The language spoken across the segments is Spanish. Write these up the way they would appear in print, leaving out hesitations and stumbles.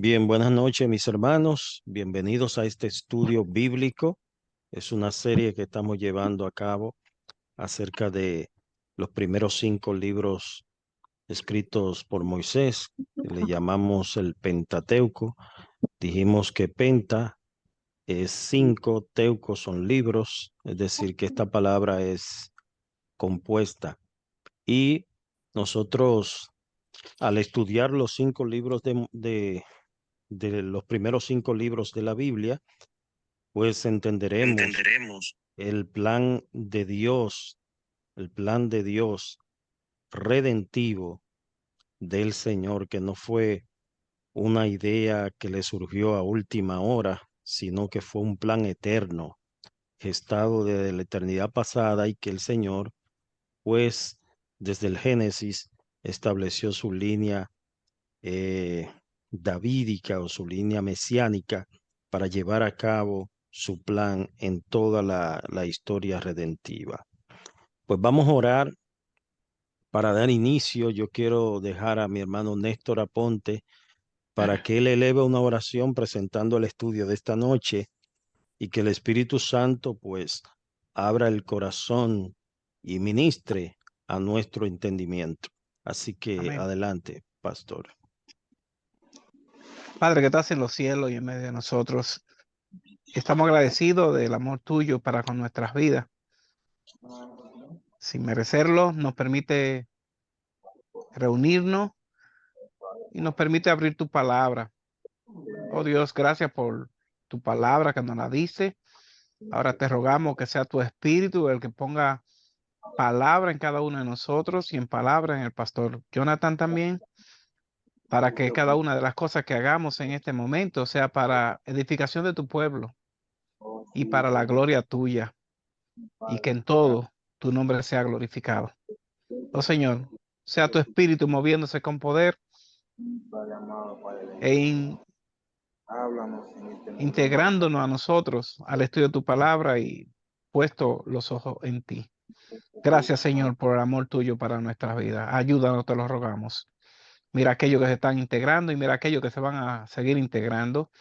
Bien, buenas noches, mis hermanos. Bienvenidos a este estudio bíblico. Es una serie que estamos llevando a cabo acerca de los primeros 5 libros escritos por Moisés, que le llamamos el Pentateuco. Dijimos que penta es 5, teuco son libros, es decir, que esta palabra es compuesta. Y nosotros, al estudiar los 5 libros de los primeros 5 libros de la Biblia, pues entenderemos Entenderemos. el plan el plan de Dios redentivo del Señor, que no fue una idea que le surgió a última hora, sino que fue un plan eterno, gestado desde la eternidad pasada y que el Señor, pues, desde el Génesis, estableció su línea eh, davídica o su línea mesiánica para llevar a cabo su plan en toda la historia redentiva. Pues vamos a orar para dar inicio. Yo quiero dejar a mi hermano Néstor Aponte para que él eleve una oración presentando el estudio de esta noche y que el Espíritu Santo pues abra el corazón y ministre a nuestro entendimiento. Así que Amén. adelante, pastor. Padre que estás en los cielos y en medio de nosotros, estamos agradecidos del amor tuyo para con nuestras vidas. Sin merecerlo, nos permite reunirnos y nos permite abrir tu palabra. Oh Dios, gracias por tu palabra que nos la dice. Ahora te rogamos que sea tu espíritu el que ponga palabra en cada uno de nosotros y en palabra en el pastor Jonathan también, para que cada una de las cosas que hagamos en este momento sea para edificación de tu pueblo y para la gloria tuya, y que en todo tu nombre sea glorificado. Oh Señor, sea tu espíritu moviéndose con poder e integrándonos a nosotros al estudio de tu palabra y puesto los ojos en ti. Gracias, Señor, por el amor tuyo para nuestras vidas. Ayúdanos, te lo rogamos. Mira aquellos que se están integrando y mira aquellos que se van a seguir integrando,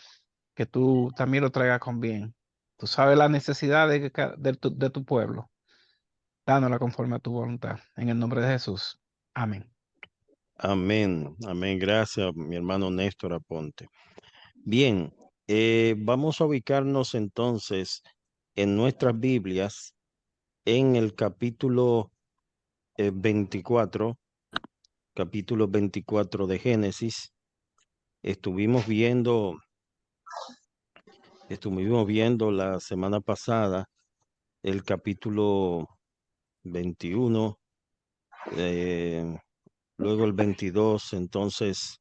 que tú también lo traigas con bien. Tú sabes las necesidades de tu pueblo. Dándola conforme a tu voluntad. En el nombre de Jesús. Amén. Amén, amén. Gracias, mi hermano Néstor Aponte. Bien, vamos a ubicarnos entonces en nuestras Biblias en el capítulo 24, capítulo 24 de Génesis. Estuvimos viendo, estuvimos viendo la semana pasada el capítulo 21, luego el 22, entonces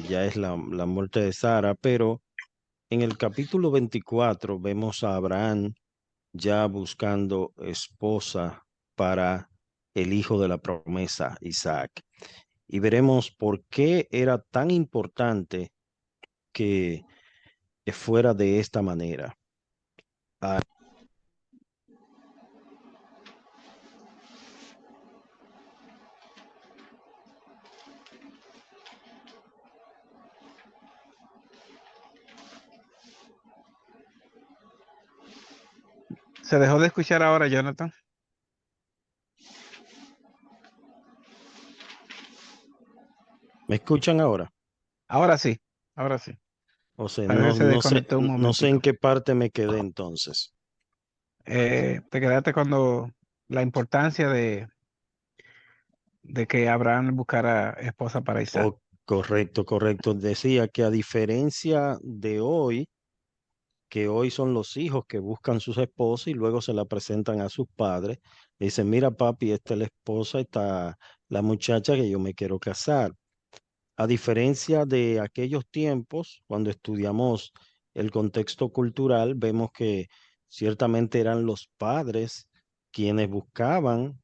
ya es la muerte de Sara, pero en el capítulo 24 vemos a Abraham ya buscando esposa para el hijo de la promesa, Isaac. Y veremos por qué era tan importante que fuera de esta manera. Ah, Se dejó de escuchar ahora, Jonathan. ¿Me escuchan ahora? Ahora sí, ahora sí. O sea, Parece que se no sé, desconectó un no sé en momentito. qué parte me quedé entonces. Te quedaste cuando la importancia de que Abraham buscara esposa para Isaac. Oh, correcto, correcto. Decía que a diferencia de hoy, que hoy son los hijos que buscan sus esposas y luego se la presentan a sus padres. Dicen, mira papi, esta es la esposa, esta la muchacha que yo me quiero casar. A diferencia de aquellos tiempos, cuando estudiamos el contexto cultural, vemos que ciertamente eran los padres quienes buscaban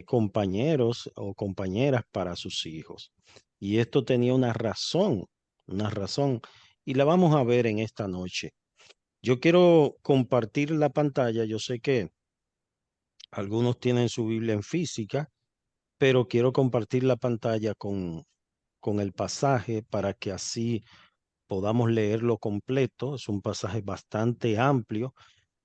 compañeros o compañeras para sus hijos. Y esto tenía una razón, y la vamos a ver en esta noche. Yo quiero compartir la pantalla. Yo sé que algunos tienen su Biblia en física, pero quiero compartir la pantalla con el pasaje para que así podamos leerlo completo. Es un pasaje bastante amplio.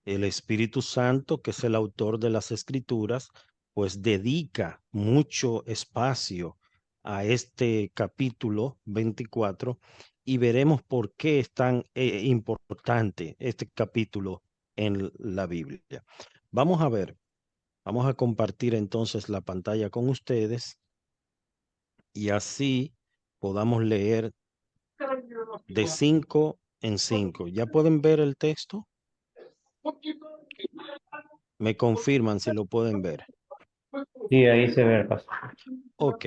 El Espíritu Santo, que es el autor de las Escrituras, pues dedica mucho espacio a este capítulo 24 y veremos por qué es tan importante este capítulo en la Biblia. Vamos a ver, vamos a compartir entonces la pantalla con ustedes y así podamos leer de 5 en 5. ¿Ya pueden ver el texto? Me confirman si lo pueden ver. Sí, ahí se ve el paso. Ok,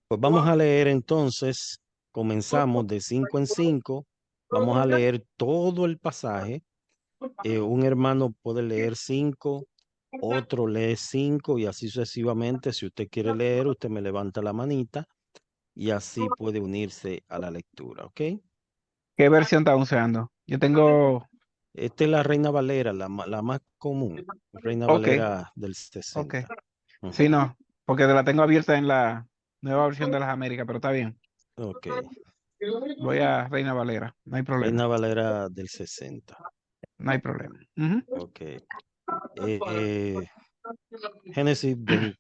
pues vamos a leer entonces, comenzamos de 5 en 5, vamos a leer todo el pasaje. Un hermano puede leer 5, otro lee 5 y así sucesivamente. Si usted quiere leer, usted me levanta la manita y así puede unirse a la lectura, ¿ok? ¿Qué versión está usando? Yo tengo... Esta es la Reina Valera, la más común, Reina Ok, Valera del ok. 60. Sí, Ujú. no, porque la tengo abierta en la nueva versión de las Américas, pero está bien. Ok, Voy a Reina Valera, no hay Reina problema, Valera del 60. no hay problema. Ujú. Ok. Eh, Génesis 20.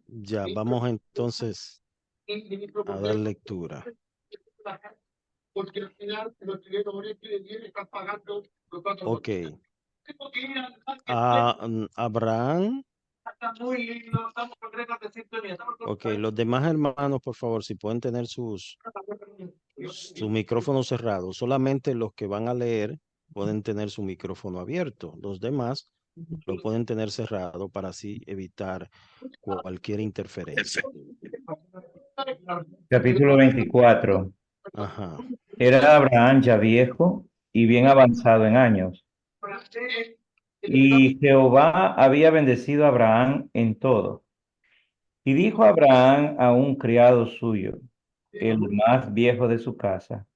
Ya, vamos entonces a dar lectura. Ok. Abraham. Ok, los demás hermanos, por favor, si pueden tener su micrófono cerrado. Solamente los que van a leer pueden tener su micrófono abierto. Los demás lo pueden tener cerrado para así evitar cualquier interferencia. Capítulo 24. Ajá. Era Abraham ya viejo y bien avanzado en años, y Jehová había bendecido a Abraham en todo. Y dijo Abraham a un criado suyo, el más viejo de su casa,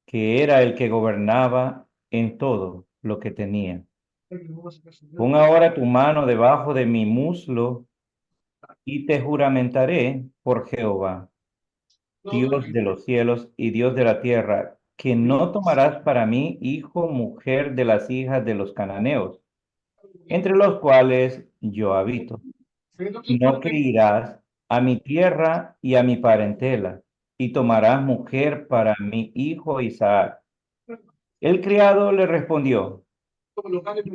que era el que gobernaba en todo lo que tenía: Pon ahora tu mano debajo de mi muslo y te juramentaré por Jehová, Dios de los cielos y Dios de la tierra, que no tomarás para mí hijo, mujer de las hijas de los cananeos, entre los cuales yo habito, sino que irás a mi tierra y a mi parentela, y tomarás mujer para mi hijo Isaac. El criado le respondió: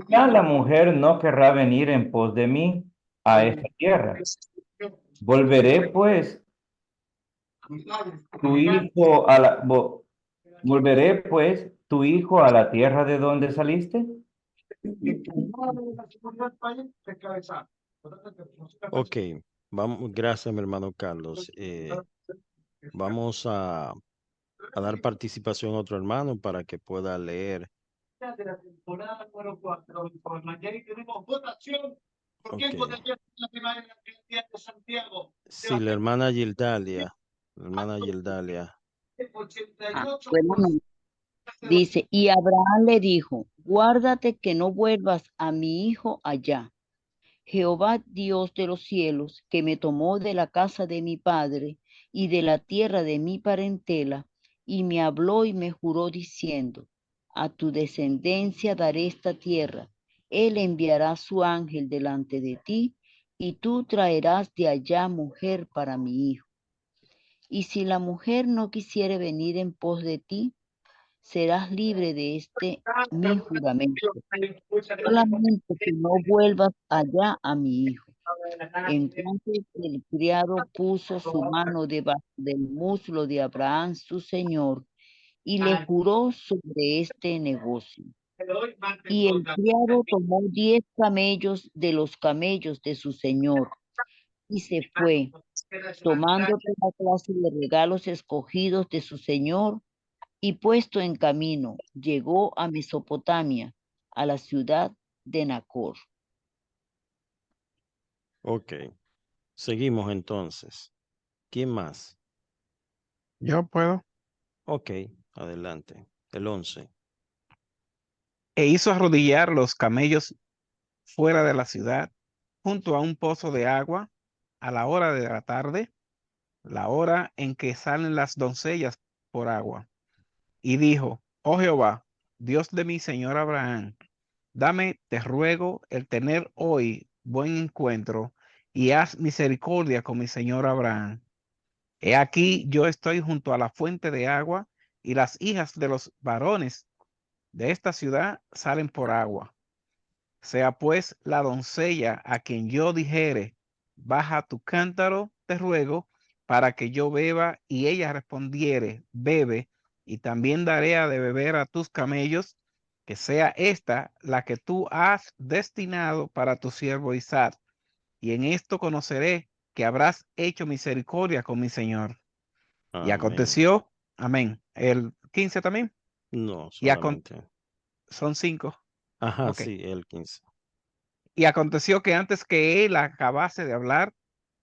ya la mujer no querrá venir en pos de mí a esta tierra. Volveré pues tu hijo a la, volveré pues tu hijo a la tierra de donde saliste. Ok, vamos, gracias, mi hermano Carlos. Vamos a dar participación a otro hermano para que pueda leer. Ok. Sí, la hermana Gildalia. La hermana Gildalia. Bueno, no. Dice, y Abraham le dijo, guárdate que no vuelvas a mi hijo allá. Jehová Dios de los cielos, que me tomó de la casa de mi padre y de la tierra de mi parentela, y me habló y me juró diciendo, a tu descendencia daré esta tierra. Él enviará su ángel delante de ti, y tú traerás de allá mujer para mi hijo. Y si la mujer no quisiere venir en pos de ti, serás libre de este mi juramento. Solamente que no vuelvas allá a mi hijo. Entonces el criado puso su mano debajo del muslo de Abraham, su señor, y le juró sobre este negocio. Y el criado tomó 10 camellos de los camellos de su señor y se fue, tomando toda clase de regalos escogidos de su señor, y puesto en camino, llegó a Mesopotamia, a la ciudad de Nacor. Ok. Seguimos entonces. ¿Quién más? Yo puedo. Ok, adelante. El 11. E hizo arrodillar los camellos fuera de la ciudad, junto a un pozo de agua, a la hora de la tarde, la hora en que salen las doncellas por agua. Y dijo, oh Jehová, Dios de mi señor Abraham, dame, te ruego, el tener hoy buen encuentro y haz misericordia con mi señor Abraham. He aquí, yo estoy junto a la fuente de agua y las hijas de los varones de esta ciudad salen por agua. Sea pues la doncella a quien yo dijere, baja tu cántaro, te ruego, para que yo beba, y ella respondiere, bebe, y también daré de beber a tus camellos, que sea esta la que tú has destinado para tu siervo Isaac, y en esto conoceré que habrás hecho misericordia con mi señor. Y Amén. aconteció, amén, el 15 también, No, y solamente. son 5, Ajá, ok. sí, el 15. Y aconteció que antes que él acabase de hablar,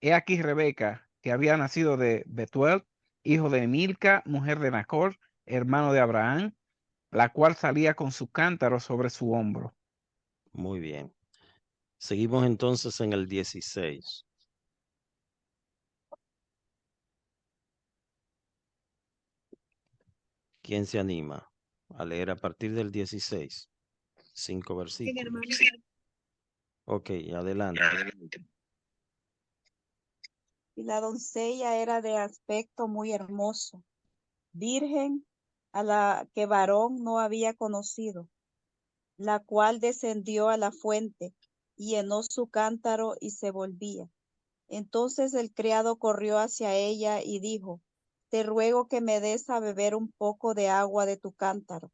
he aquí Rebeca, que había nacido de Betuel, hijo de Milca, mujer de Nacor, hermano de Abraham, la cual salía con su cántaro sobre su hombro. Muy bien. Seguimos entonces en el 16. ¿Quién se anima a leer a partir del 16? 5 versículos. Ok, adelante. Y la doncella era de aspecto muy hermoso, virgen, a la que varón no había conocido, la cual descendió a la fuente y llenó su cántaro y se volvía. Entonces el criado corrió hacia ella y dijo, te ruego que me des a beber un poco de agua de tu cántaro.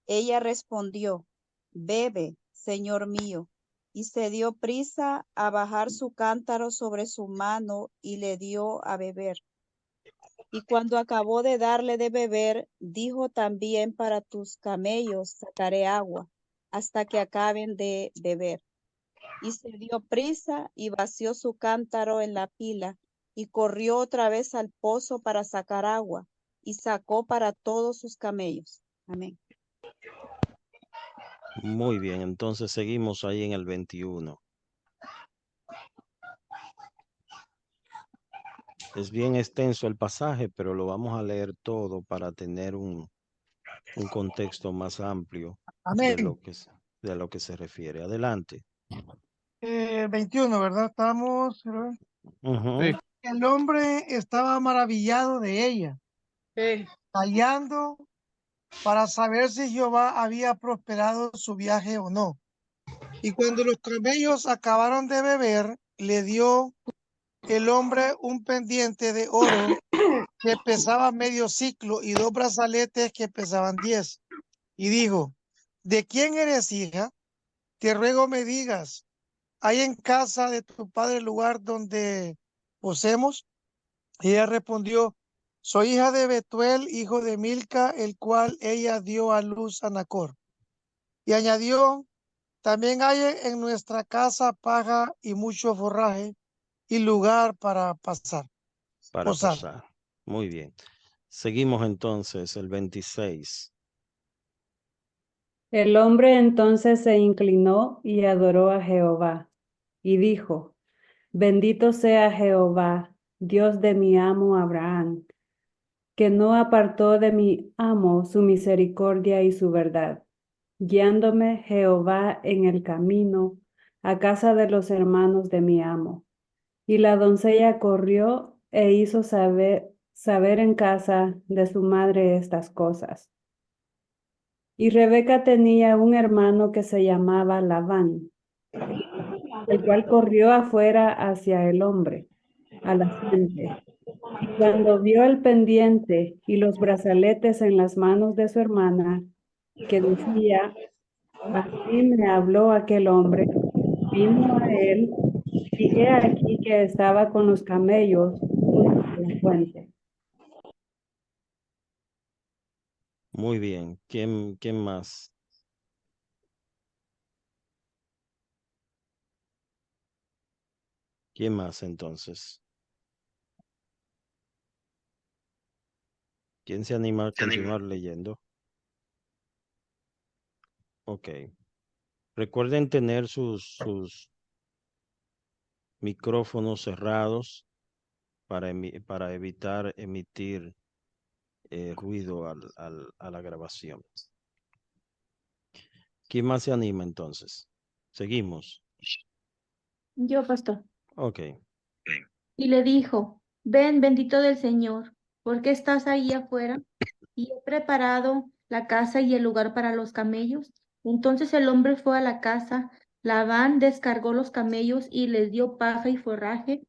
Ella respondió, bebe, señor mío, y se dio prisa a bajar su cántaro sobre su mano y le dio a beber. Y cuando acabó de darle de beber, dijo también, para tus camellos sacaré agua hasta que acaben de beber. Y se dio prisa y vació su cántaro en la pila y corrió otra vez al pozo para sacar agua y sacó para todos sus camellos. Amén. Muy bien, entonces seguimos ahí en el 21. Es bien extenso el pasaje, pero lo vamos a leer todo para tener un contexto más amplio de Amén. de lo que se refiere. Adelante. 21, ¿verdad? Estamos. Ujú. Sí. El hombre estaba maravillado de ella, hallando para saber si Jehová había prosperado su viaje o no. Y cuando los camellos acabaron de beber, le dio el hombre un pendiente de oro que pesaba medio ciclo y 2 brazaletes que pesaban 10. Y dijo, ¿de quién eres hija? Te ruego me digas, ¿hay en casa de tu padre lugar donde posemos? Y ella respondió, soy hija de Betuel, hijo de Milca, el cual ella dio a luz a Nacor. Y añadió, también hay en nuestra casa paja y mucho forraje y lugar para Para posar. posar. Muy bien. Seguimos entonces el 26. El hombre entonces se inclinó y adoró a Jehová, y dijo, bendito sea Jehová, Dios de mi amo Abraham, que no apartó de mi amo su misericordia y su verdad, guiándome Jehová en el camino a casa de los hermanos de mi amo. Y la doncella corrió e hizo saber en casa de su madre estas cosas. Y Rebeca tenía un hermano que se llamaba Labán, el cual corrió afuera hacia el hombre, a la fuente. Y cuando vio el pendiente y los brazaletes en las manos de su hermana, que decía, así me habló aquel hombre, vino a él, y he aquí que estaba con los camellos junto a la fuente. Muy bien. ¿Quién más? ¿Quién más entonces? ¿Quién se anima a continuar leyendo? Ok. Recuerden tener sus micrófonos cerrados para evitar emitir ruido a la grabación. ¿Quién más se anima entonces? Seguimos. Yo, pastor. Ok. Y le dijo, ven, bendito del Señor, ¿por qué estás ahí afuera? Y he preparado la casa y el lugar para los camellos. Entonces el hombre fue a la casa, Labán descargó los camellos y les dio paja y forraje.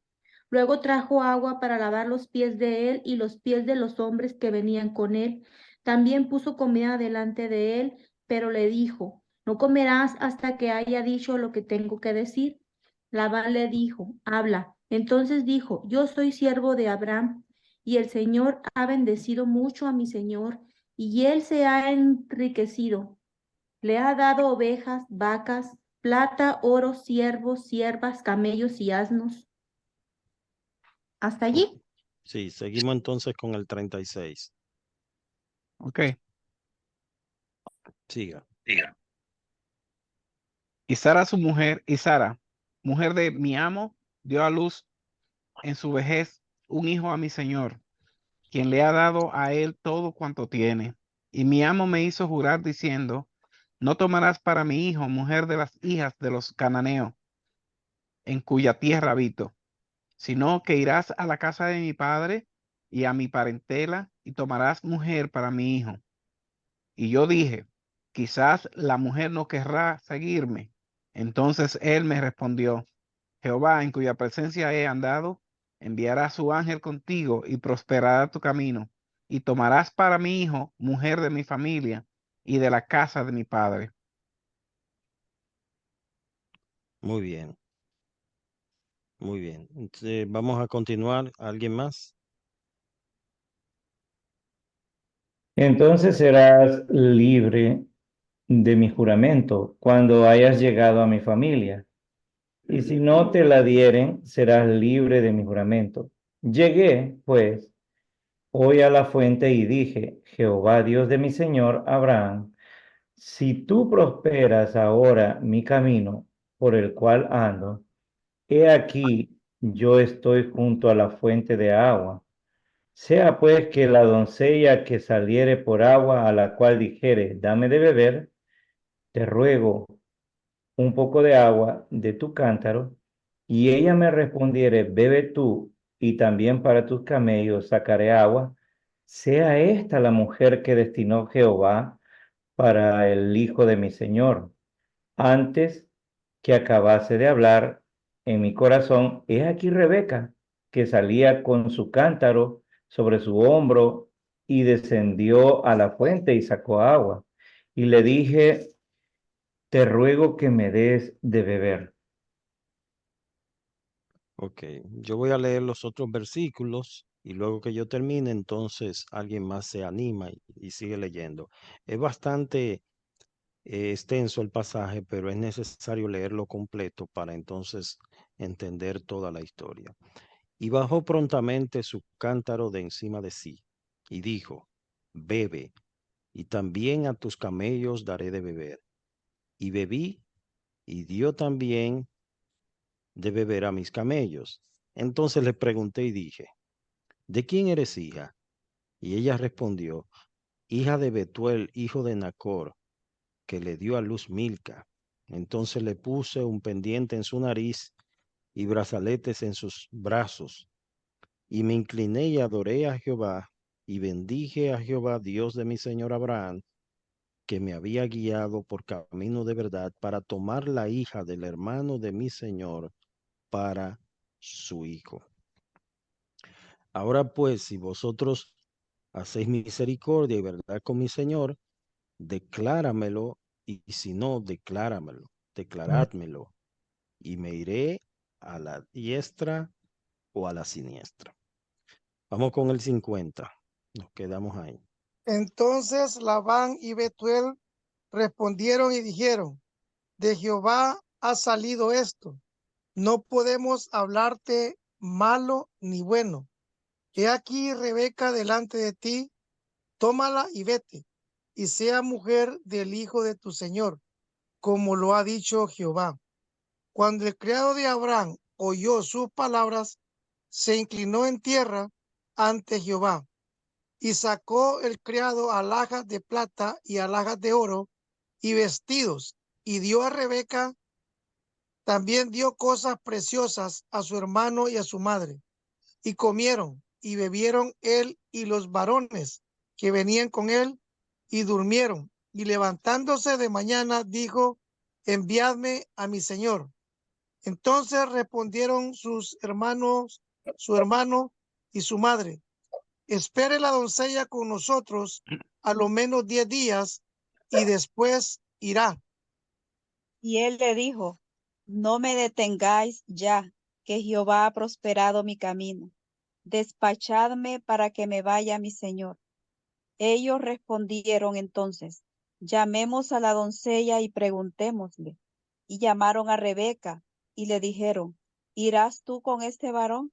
Luego trajo agua para lavar los pies de él y los pies de los hombres que venían con él. También puso comida delante de él, pero le dijo, no comerás hasta que haya dicho lo que tengo que decir. Labán le dijo, habla. Entonces dijo, yo soy siervo de Abraham, y el Señor ha bendecido mucho a mi señor, y él se ha enriquecido. Le ha dado ovejas, vacas, plata, oro, siervos, siervas, camellos y asnos. ¿Hasta allí? Sí, seguimos entonces con el 36. Ok. Siga. Y Sara, su mujer, mujer de mi amo, dio a luz en su vejez un hijo a mi señor, quien le ha dado a él todo cuanto tiene. Y mi amo me hizo jurar diciendo, no tomarás para mi hijo mujer de las hijas de los cananeos, en cuya tierra habito, sino que irás a la casa de mi padre y a mi parentela y tomarás mujer para mi hijo. Y yo dije, quizás la mujer no querrá seguirme. Entonces él me respondió, Jehová, en cuya presencia he andado, enviará su ángel contigo y prosperará tu camino, y tomarás para mi hijo mujer de mi familia y de la casa de mi padre. Muy bien. Muy bien. Entonces, vamos a continuar. ¿Alguien más? Entonces serás libre de mi juramento cuando hayas llegado a mi familia. Y si no te la dieren, serás libre de mi juramento. Llegué, pues, hoy a la fuente y dije, Jehová Dios de mi señor Abraham, si tú prosperas ahora mi camino por el cual ando, he aquí, yo estoy junto a la fuente de agua. Sea pues que la doncella que saliere por agua a la cual dijere, dame de beber, te ruego un poco de agua de tu cántaro, y ella me respondiere, bebe tú, y también para tus camellos sacaré agua, sea esta la mujer que destinó Jehová para el hijo de mi señor. Antes que acabase de hablar en mi corazón, he aquí Rebeca, que salía con su cántaro sobre su hombro y descendió a la fuente y sacó agua. Y le dije, te ruego que me des de beber. Ok. Yo voy a leer los otros versículos y luego que yo termine, entonces alguien más se anima y sigue leyendo. Es bastante extenso el pasaje, pero es necesario leerlo completo para entonces entender toda la historia. Y bajó prontamente su cántaro de encima de sí y dijo, bebe, y también a tus camellos daré de beber. Y bebí, y dio también de beber a mis camellos. Entonces le pregunté y dije, ¿de quién eres hija? Y ella respondió, hija de Betuel, hijo de Nacor, que le dio a luz Milca. Entonces le puse un pendiente en su nariz y brazaletes en sus brazos. Y me incliné y adoré a Jehová, y bendije a Jehová, Dios de mi señor Abraham, que me había guiado por camino de verdad para tomar la hija del hermano de mi señor para su hijo. Ahora pues, si vosotros hacéis misericordia y verdad con mi señor, decláramelo, y si no, declarádmelo, y me iré a la diestra o a la siniestra. Vamos con el 50. Nos quedamos ahí. Entonces Labán y Betuel respondieron y dijeron, de Jehová ha salido esto. No podemos hablarte malo ni bueno. He aquí Rebeca delante de ti, tómala y vete, y sea mujer del hijo de tu señor, como lo ha dicho Jehová. Cuando el criado de Abraham oyó sus palabras, se inclinó en tierra ante Jehová y sacó el criado alhajas de plata y alhajas de oro y vestidos y dio a Rebeca. También dio cosas preciosas a su hermano y a su madre, y comieron y bebieron él y los varones que venían con él, y durmieron. Y levantándose de mañana, dijo: enviadme a mi señor. Entonces respondieron sus hermanos, su hermano y su madre: espere la doncella con nosotros a lo menos 10 días, y después irá. Y él le dijo: no me detengáis ya, que Jehová ha prosperado mi camino. Despachadme para que me vaya mi señor. Ellos respondieron entonces: llamemos a la doncella y preguntémosle. Y llamaron a Rebeca y le dijeron: ¿irás tú con este varón?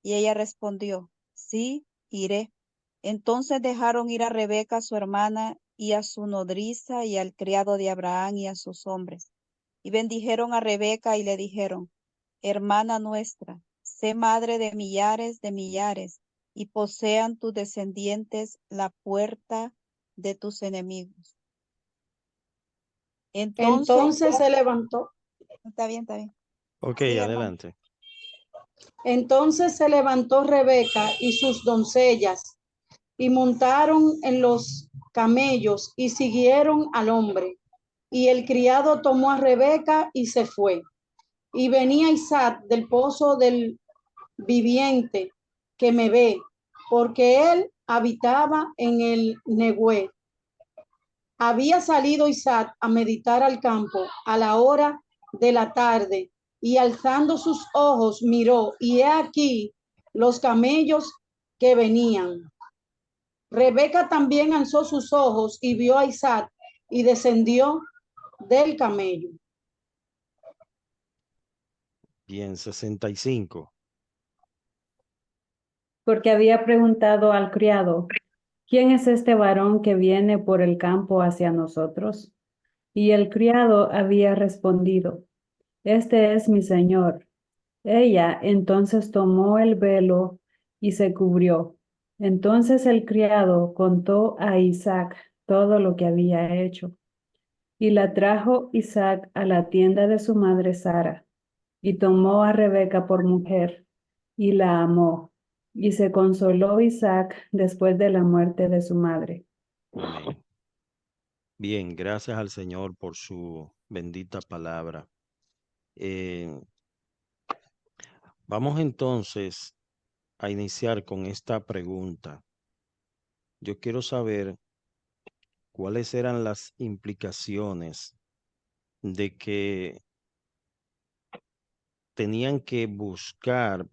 Y ella respondió: sí, iré. Entonces dejaron ir a Rebeca su hermana y a su nodriza y al criado de Abraham y a sus hombres. Y bendijeron a Rebeca y le dijeron: hermana nuestra, sé madre de millares, y posean tus descendientes la puerta de tus enemigos. Entonces se levantó. Está bien, está bien. Ok, Sí, adelante. Entonces se levantó Rebeca y sus doncellas y montaron en los camellos y siguieron al hombre. Y el criado tomó a Rebeca y se fue. Y venía Isaac del pozo del viviente que me ve, porque él habitaba en el Negué. Había salido Isaac a meditar al campo a la hora de la tarde, y alzando sus ojos miró, y he aquí los camellos que venían. Rebeca también alzó sus ojos y vio a Isaac y descendió del camello. Bien, 65. Porque había preguntado al criado: ¿quién es este varón que viene por el campo hacia nosotros? Y el criado había respondido: este es mi señor. Ella entonces tomó el velo y se cubrió. Entonces el criado contó a Isaac todo lo que había hecho. Y la trajo Isaac a la tienda de su madre Sara, y tomó a Rebeca por mujer, y la amó. Y se consoló Isaac después de la muerte de su madre. Amén. Bien, gracias al Señor por su bendita palabra. Vamos entonces a iniciar con esta pregunta. Yo quiero saber cuáles eran las implicaciones de que tenían que buscar,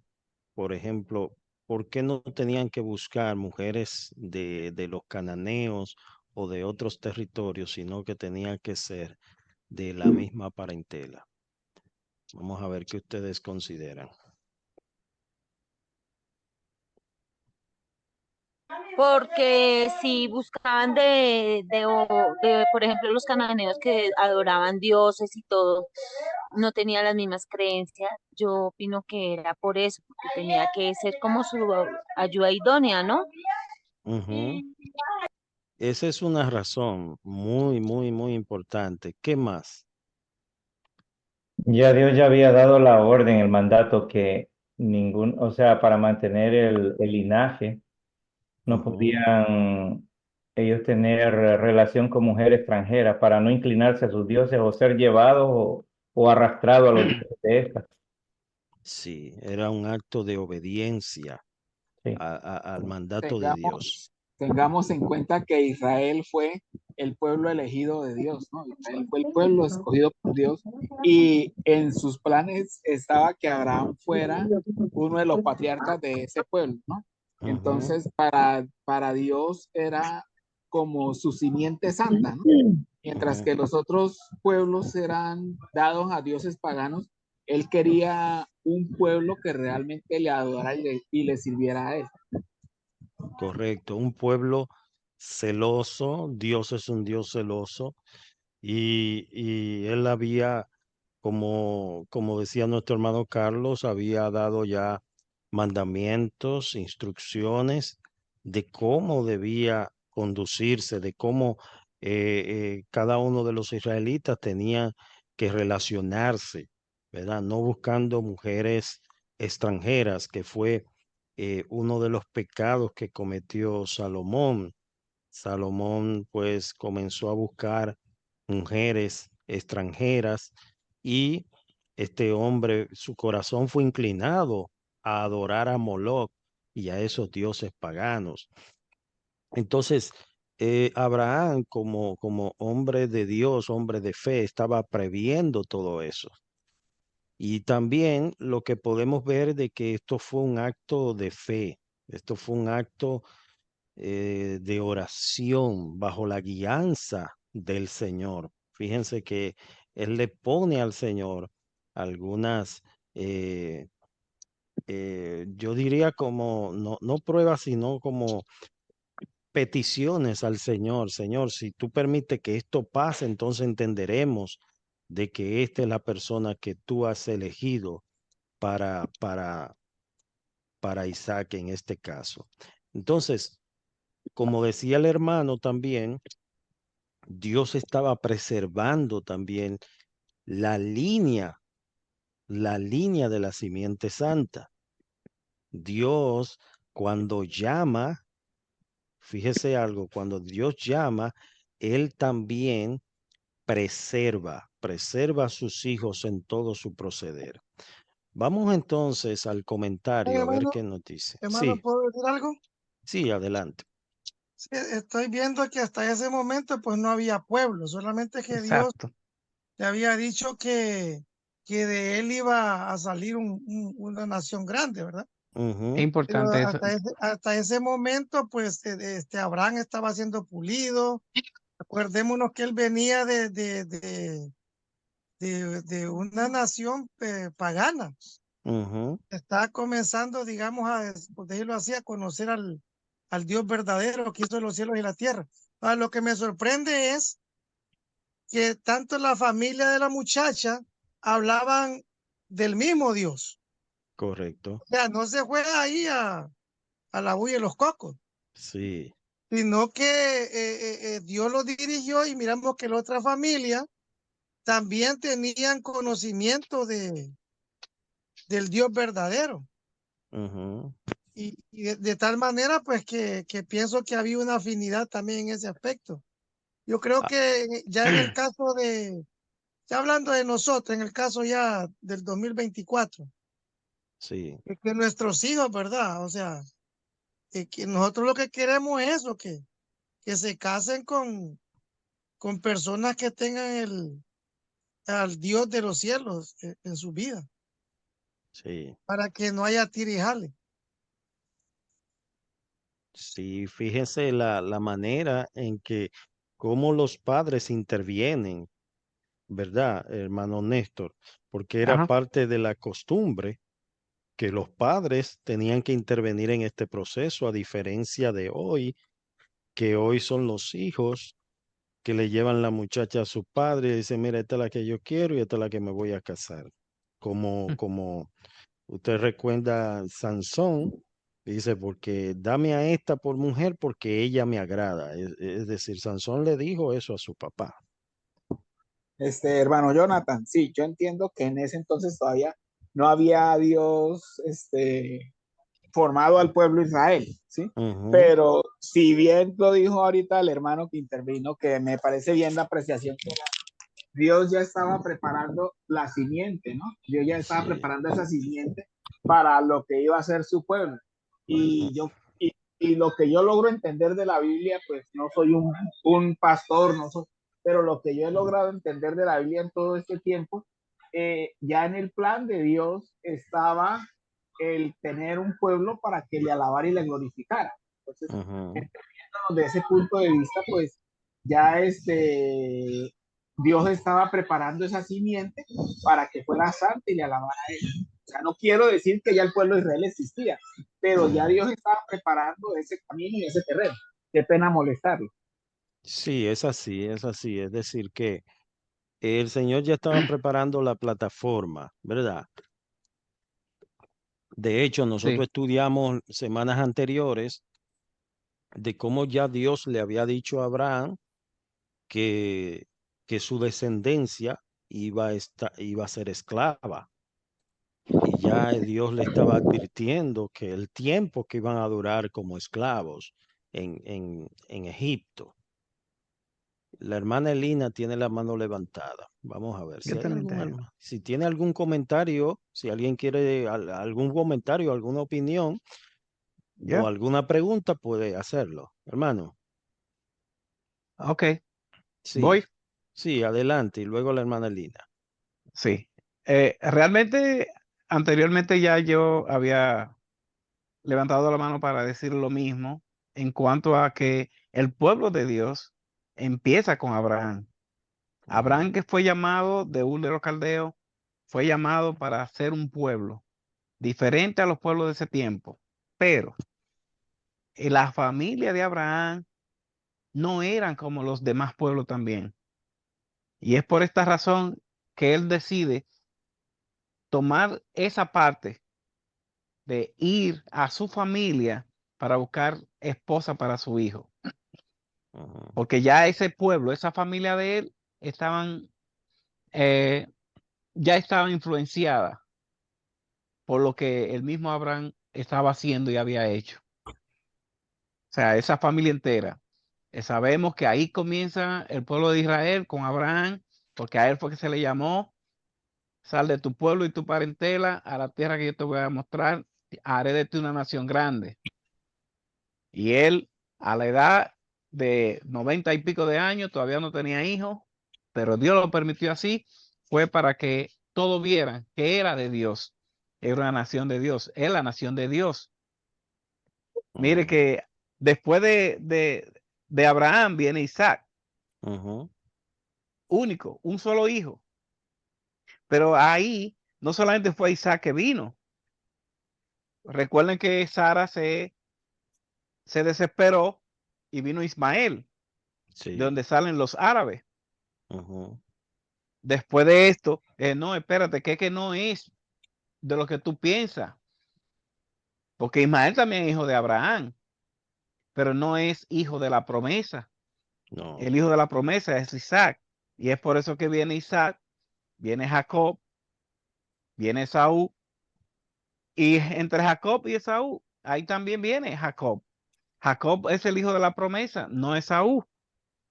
por ejemplo, ¿por qué no tenían que buscar mujeres de los cananeos o de otros territorios, sino que tenían que ser de la misma parentela? Vamos a ver qué ustedes consideran. Porque si buscaban por ejemplo, los cananeos que adoraban dioses y todo, no tenían las mismas creencias, yo opino que era por eso, porque tenía que ser como su ayuda idónea, ¿no? Ujú. Esa es una razón muy, muy, muy importante. ¿Qué más? Ya Dios ya había dado la orden, el mandato que ningún, o sea, para mantener el linaje, no Ujú. podían ellos tener relación con mujer extranjera para no inclinarse a sus dioses o ser llevados o arrastrados a los dioses de estas. Sí, era un acto de obediencia Sí. al mandato de Dios. Tengamos en cuenta que Israel fue el pueblo elegido de Dios, ¿no? Israel fue el pueblo escogido por Dios y en sus planes estaba que Abraham fuera uno de los patriarcas de ese pueblo, ¿no? Entonces, para Dios era como su simiente santa, ¿no? Mientras que los otros pueblos eran dados a dioses paganos, él quería un pueblo que realmente le adorara y le sirviera a él. Correcto, un pueblo celoso, Dios es un Dios celoso y él había, como decía nuestro hermano Carlos, había dado ya mandamientos, instrucciones de cómo debía conducirse, de cómo cada uno de los israelitas tenía que relacionarse, ¿verdad? No buscando mujeres extranjeras, que fue uno de los pecados que cometió Salomón. Salomón pues comenzó a buscar mujeres extranjeras y este hombre, su corazón fue inclinado a adorar a Moloc y a esos dioses paganos. Entonces, Abraham como hombre de Dios, hombre de fe, estaba previendo todo eso. Y también lo que podemos ver de que esto fue un acto de fe, esto fue un acto de oración bajo la guianza del Señor. Fíjense que Él le pone al Señor algunas, yo diría como, no pruebas, sino como peticiones al Señor. Señor, si tú permites que esto pase, entonces entenderemos de que esta es la persona que tú has elegido para, para, para Isaac en este caso. Entonces, como decía el hermano también, Dios estaba preservando también la línea, la línea de la simiente santa. Dios, cuando llama, fíjese algo, cuando Dios llama, Él también preserva a sus hijos en todo su proceder. Vamos entonces al comentario a ver qué nos dice. Hermano, Sí, ¿puedo decir algo? sí, adelante. Sí, estoy viendo que hasta ese momento pues no había pueblo, solamente que Dios Exacto. le había dicho que de él iba a salir una nación grande, ¿verdad? Ujú. Es Pero importante eso. hasta ese momento, pues Abraham estaba siendo pulido. Acordémonos que él venía de una nación pagana. Ujú. Está comenzando, digamos, por decirlo así, a conocer al Dios verdadero que hizo los cielos y la tierra. Ahora, lo que me sorprende es que tanto la familia de la muchacha hablaban del mismo Dios. Correcto. O sea, no se fue ahí a la bulla de los cocos, Sí. sino que Dios lo dirigió y miramos que la otra familia también tenían conocimiento del Dios verdadero. Ujú. Y de tal manera, pues que pienso que había una afinidad también en ese aspecto. Yo creo Ah, que ya en el caso ya hablando de nosotros, en el caso ya del 2024, sí. que nuestros hijos, ¿verdad? O sea, que nosotros lo que queremos es eso, que se casen con personas que tengan al Dios de los cielos en su vida, Sí. para que no haya tira y jale. Sí, fíjese la manera en que cómo los padres intervienen, ¿verdad, hermano Néstor? Porque era Ajá. parte de la costumbre que los padres tenían que intervenir en este proceso, a diferencia de hoy, que hoy son los hijos que le llevan la muchacha a su padre y dicen, mira, esta es la que yo quiero y esta es la que me voy a casar. Como usted recuerda Sansón, dice, porque dame a esta por mujer porque ella me agrada. Es decir, Sansón le dijo eso a su papá. Hermano Jonathan, sí, yo entiendo que en ese entonces todavía no había Dios, formado al pueblo Israel, ¿sí? Ujú. Pero si bien lo dijo ahorita el hermano que intervino, que me parece bien la apreciación, que Dios ya estaba preparando la simiente, ¿no? Dios ya estaba Sí. preparando esa simiente para lo que iba a ser su pueblo. Y Ujú. yo y lo que yo logro entender de la Biblia, pues no soy un pastor, no soy, pero lo que yo he logrado entender de la Biblia en todo este tiempo, ya en el plan de Dios estaba el tener un pueblo para que le alabara y le glorificara. Entonces, Ujú. de ese punto de vista, pues ya Dios estaba preparando esa simiente para que fuera santa y le alabara a él. O sea, no quiero decir que ya el pueblo de Israel existía, pero ya Dios estaba preparando ese camino y ese terreno. Qué pena molestarlo. Sí, es así, es así. Es decir, que el Señor ya estaba preparando la plataforma, ¿verdad? De hecho, nosotros Sí, estudiamos semanas anteriores de cómo ya Dios le había dicho a Abraham que, que su descendencia iba a ser esclava. Y ya Dios le estaba advirtiendo que el tiempo que iban a durar como esclavos en Egipto. La hermana Elina tiene la mano levantada. Vamos a ver si yo hay también tengo. si tiene algún comentario, si alguien quiere algún comentario, alguna opinión o ¿Ya? alguna pregunta, puede hacerlo. Hermano, Ok, sí, voy. sí, adelante. Y luego la hermana Elina. Sí. Realmente, anteriormente ya yo había levantado la mano para decir lo mismo en cuanto a que el pueblo de Dios empieza con Abraham. Abraham, que fue llamado de Ur de los Caldeos, fue llamado para ser un pueblo diferente a los pueblos de ese tiempo, pero la familia de Abraham no eran como los demás pueblos también. Y es por esta razón que él decide tomar esa parte de ir a su familia para buscar esposa para su hijo. Ujú, Porque ya ese pueblo, esa familia de él, estaban, eh, ya estaban influenciadas por lo que el mismo Abraham estaba haciendo y había hecho. O sea, esa familia entera. Sabemos que ahí comienza el pueblo de Israel con Abraham, porque a él fue que se le llamó: sal de tu pueblo y tu parentela a la tierra que yo te voy a mostrar, haré de ti una nación grande. Y él, a la edad de 90 y pico de años, todavía no tenía hijos, pero Dios lo permitió así, fue para que todos vieran que era de Dios, era una nación de Dios, es la nación de Dios. Mire ujú, que después de Abraham viene Isaac, ujú. único, un solo hijo. Pero ahí no solamente fue Isaac que vino. Recuerden que Sara se desesperó y vino Ismael, de Sí. donde salen los árabes. Ujú, Después de esto, no, espérate, que no es de lo que tú piensas, porque Ismael también es hijo de Abraham, pero no es hijo de la promesa. no. El hijo de la promesa es Isaac, y es por eso que viene Isaac, viene Jacob, viene Esaú, y entre Jacob y Esaú, ahí también viene Jacob. Jacob es el hijo de la promesa, no Esaú.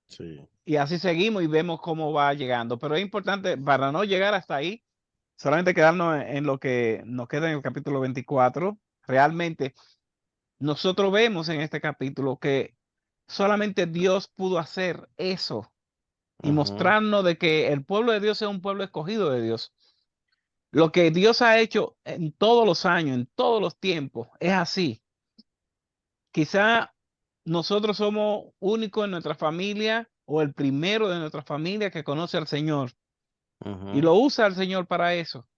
Sí. Y así seguimos y vemos cómo va llegando. Pero es importante, para no llegar hasta ahí, solamente quedarnos en lo que nos queda en el capítulo 24. Realmente, nosotros vemos en este capítulo que solamente Dios pudo hacer eso y Ujú, mostrarnos de que el pueblo de Dios es un pueblo escogido de Dios. Lo que Dios ha hecho en todos los años, en todos los tiempos, es así. Quizá nosotros somos únicos en nuestra familia o el primero de nuestra familia que conoce al Señor, y ujú. lo usa el Señor para eso,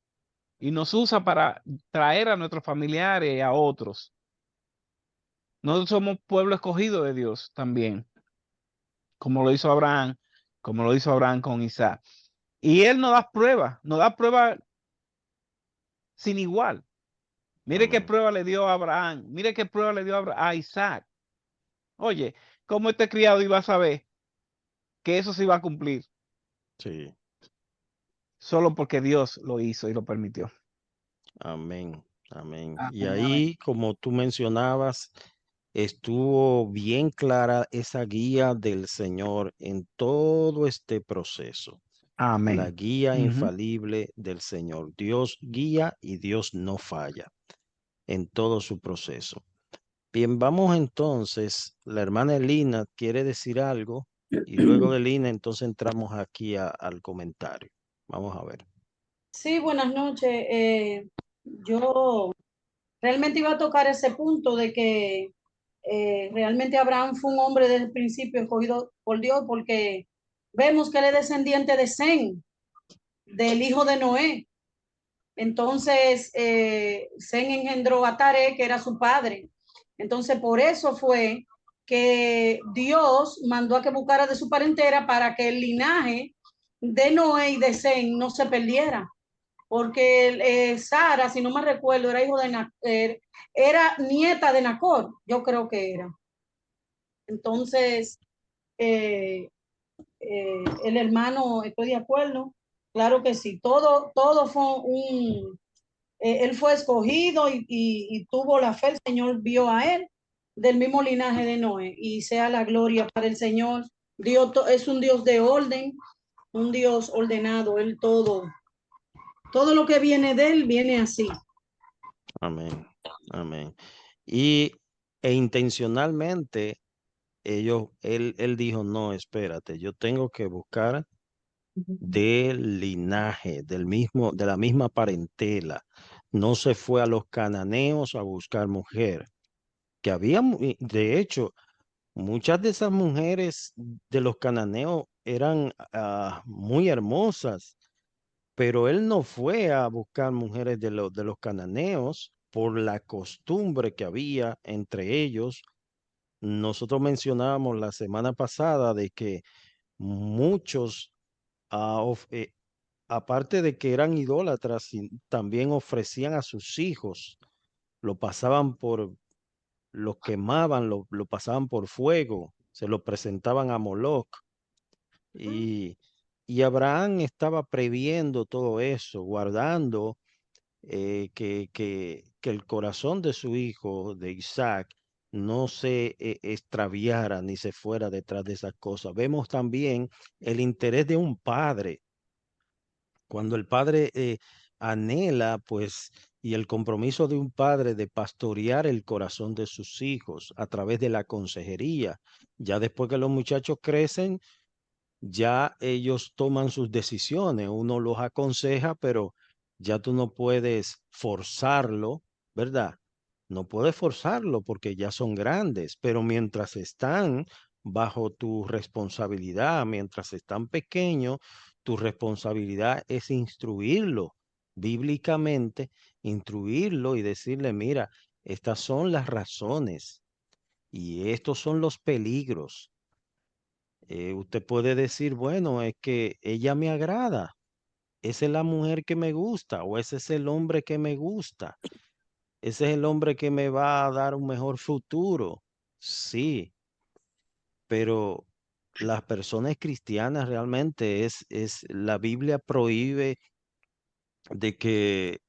y nos usa para traer a nuestros familiares y a otros. Nosotros somos pueblo escogido de Dios también, como lo hizo Abraham con Isaac. Y él nos da prueba sin igual. Mire qué Amén. prueba le dio a Abraham, mire qué prueba le dio a Isaac. Oye, ¿cómo este criado iba a saber que eso se iba a cumplir? Sí. Solo porque Dios lo hizo y lo permitió. Amén. Amén. Y Amén, amén. ahí, como tú mencionabas, estuvo bien clara esa guía del Señor en todo este proceso. La Amén. guía Ujú. infalible del Señor. Dios guía y Dios no falla en todo su proceso. Bien, vamos entonces. La hermana Elina quiere decir algo y luego de Elina entonces entramos aquí al comentario. Vamos a ver. Sí, buenas noches. Yo realmente iba a tocar ese punto de que realmente Abraham fue un hombre desde el principio escogido por Dios, porque vemos que él es descendiente de Sem, del hijo de Noé. Entonces, Sem engendró a Taré, que era su padre. Entonces, por eso fue que Dios mandó a que buscara de su parentela para que el linaje de Noé y de Sem no se perdiera, porque Sara, si no me recuerdo, era nieta de Nacor, yo creo que era. Entonces, el hermano, estoy de acuerdo, claro que sí, todo fue él fue escogido y tuvo la fe, el Señor vio a él del mismo linaje de Noé, y sea la gloria para el Señor. Dios es un Dios de orden, un Dios ordenado, él todo lo que viene de él viene así. Amén, amén. E intencionalmente él dijo, no, espérate, yo tengo que buscar del linaje, de la misma parentela. No se fue a los cananeos a buscar mujer, que había, de hecho, muchas de esas mujeres de los cananeos eran muy hermosas, pero él no fue a buscar mujeres de los cananeos por la costumbre que había entre ellos. Nosotros mencionábamos la semana pasada de que muchos, aparte de que eran idólatras, también ofrecían a sus hijos, lo pasaban lo quemaban, lo pasaban por fuego, se lo presentaban a Moloch. Y, y Abraham estaba previendo todo eso, guardando que el corazón de su hijo, de Isaac, no se extraviara ni se fuera detrás de esas cosas. Vemos también el interés de un padre. Cuando el padre anhela, pues, y el compromiso de un padre de pastorear el corazón de sus hijos a través de la consejería. Ya después que los muchachos crecen, ya ellos toman sus decisiones. Uno los aconseja, pero ya tú no puedes forzarlo, ¿verdad? No puedes forzarlo porque ya son grandes, pero mientras están bajo tu responsabilidad, mientras están pequeños, tu responsabilidad es instruirlo bíblicamente, instruirlo y decirle, mira, estas son las razones y estos son los peligros. Usted puede decir, bueno, es que ella me agrada, esa es la mujer que me gusta o ese es el hombre que me gusta, ese es el hombre que me va a dar un mejor futuro. Sí, pero las personas cristianas realmente la Biblia prohíbe de que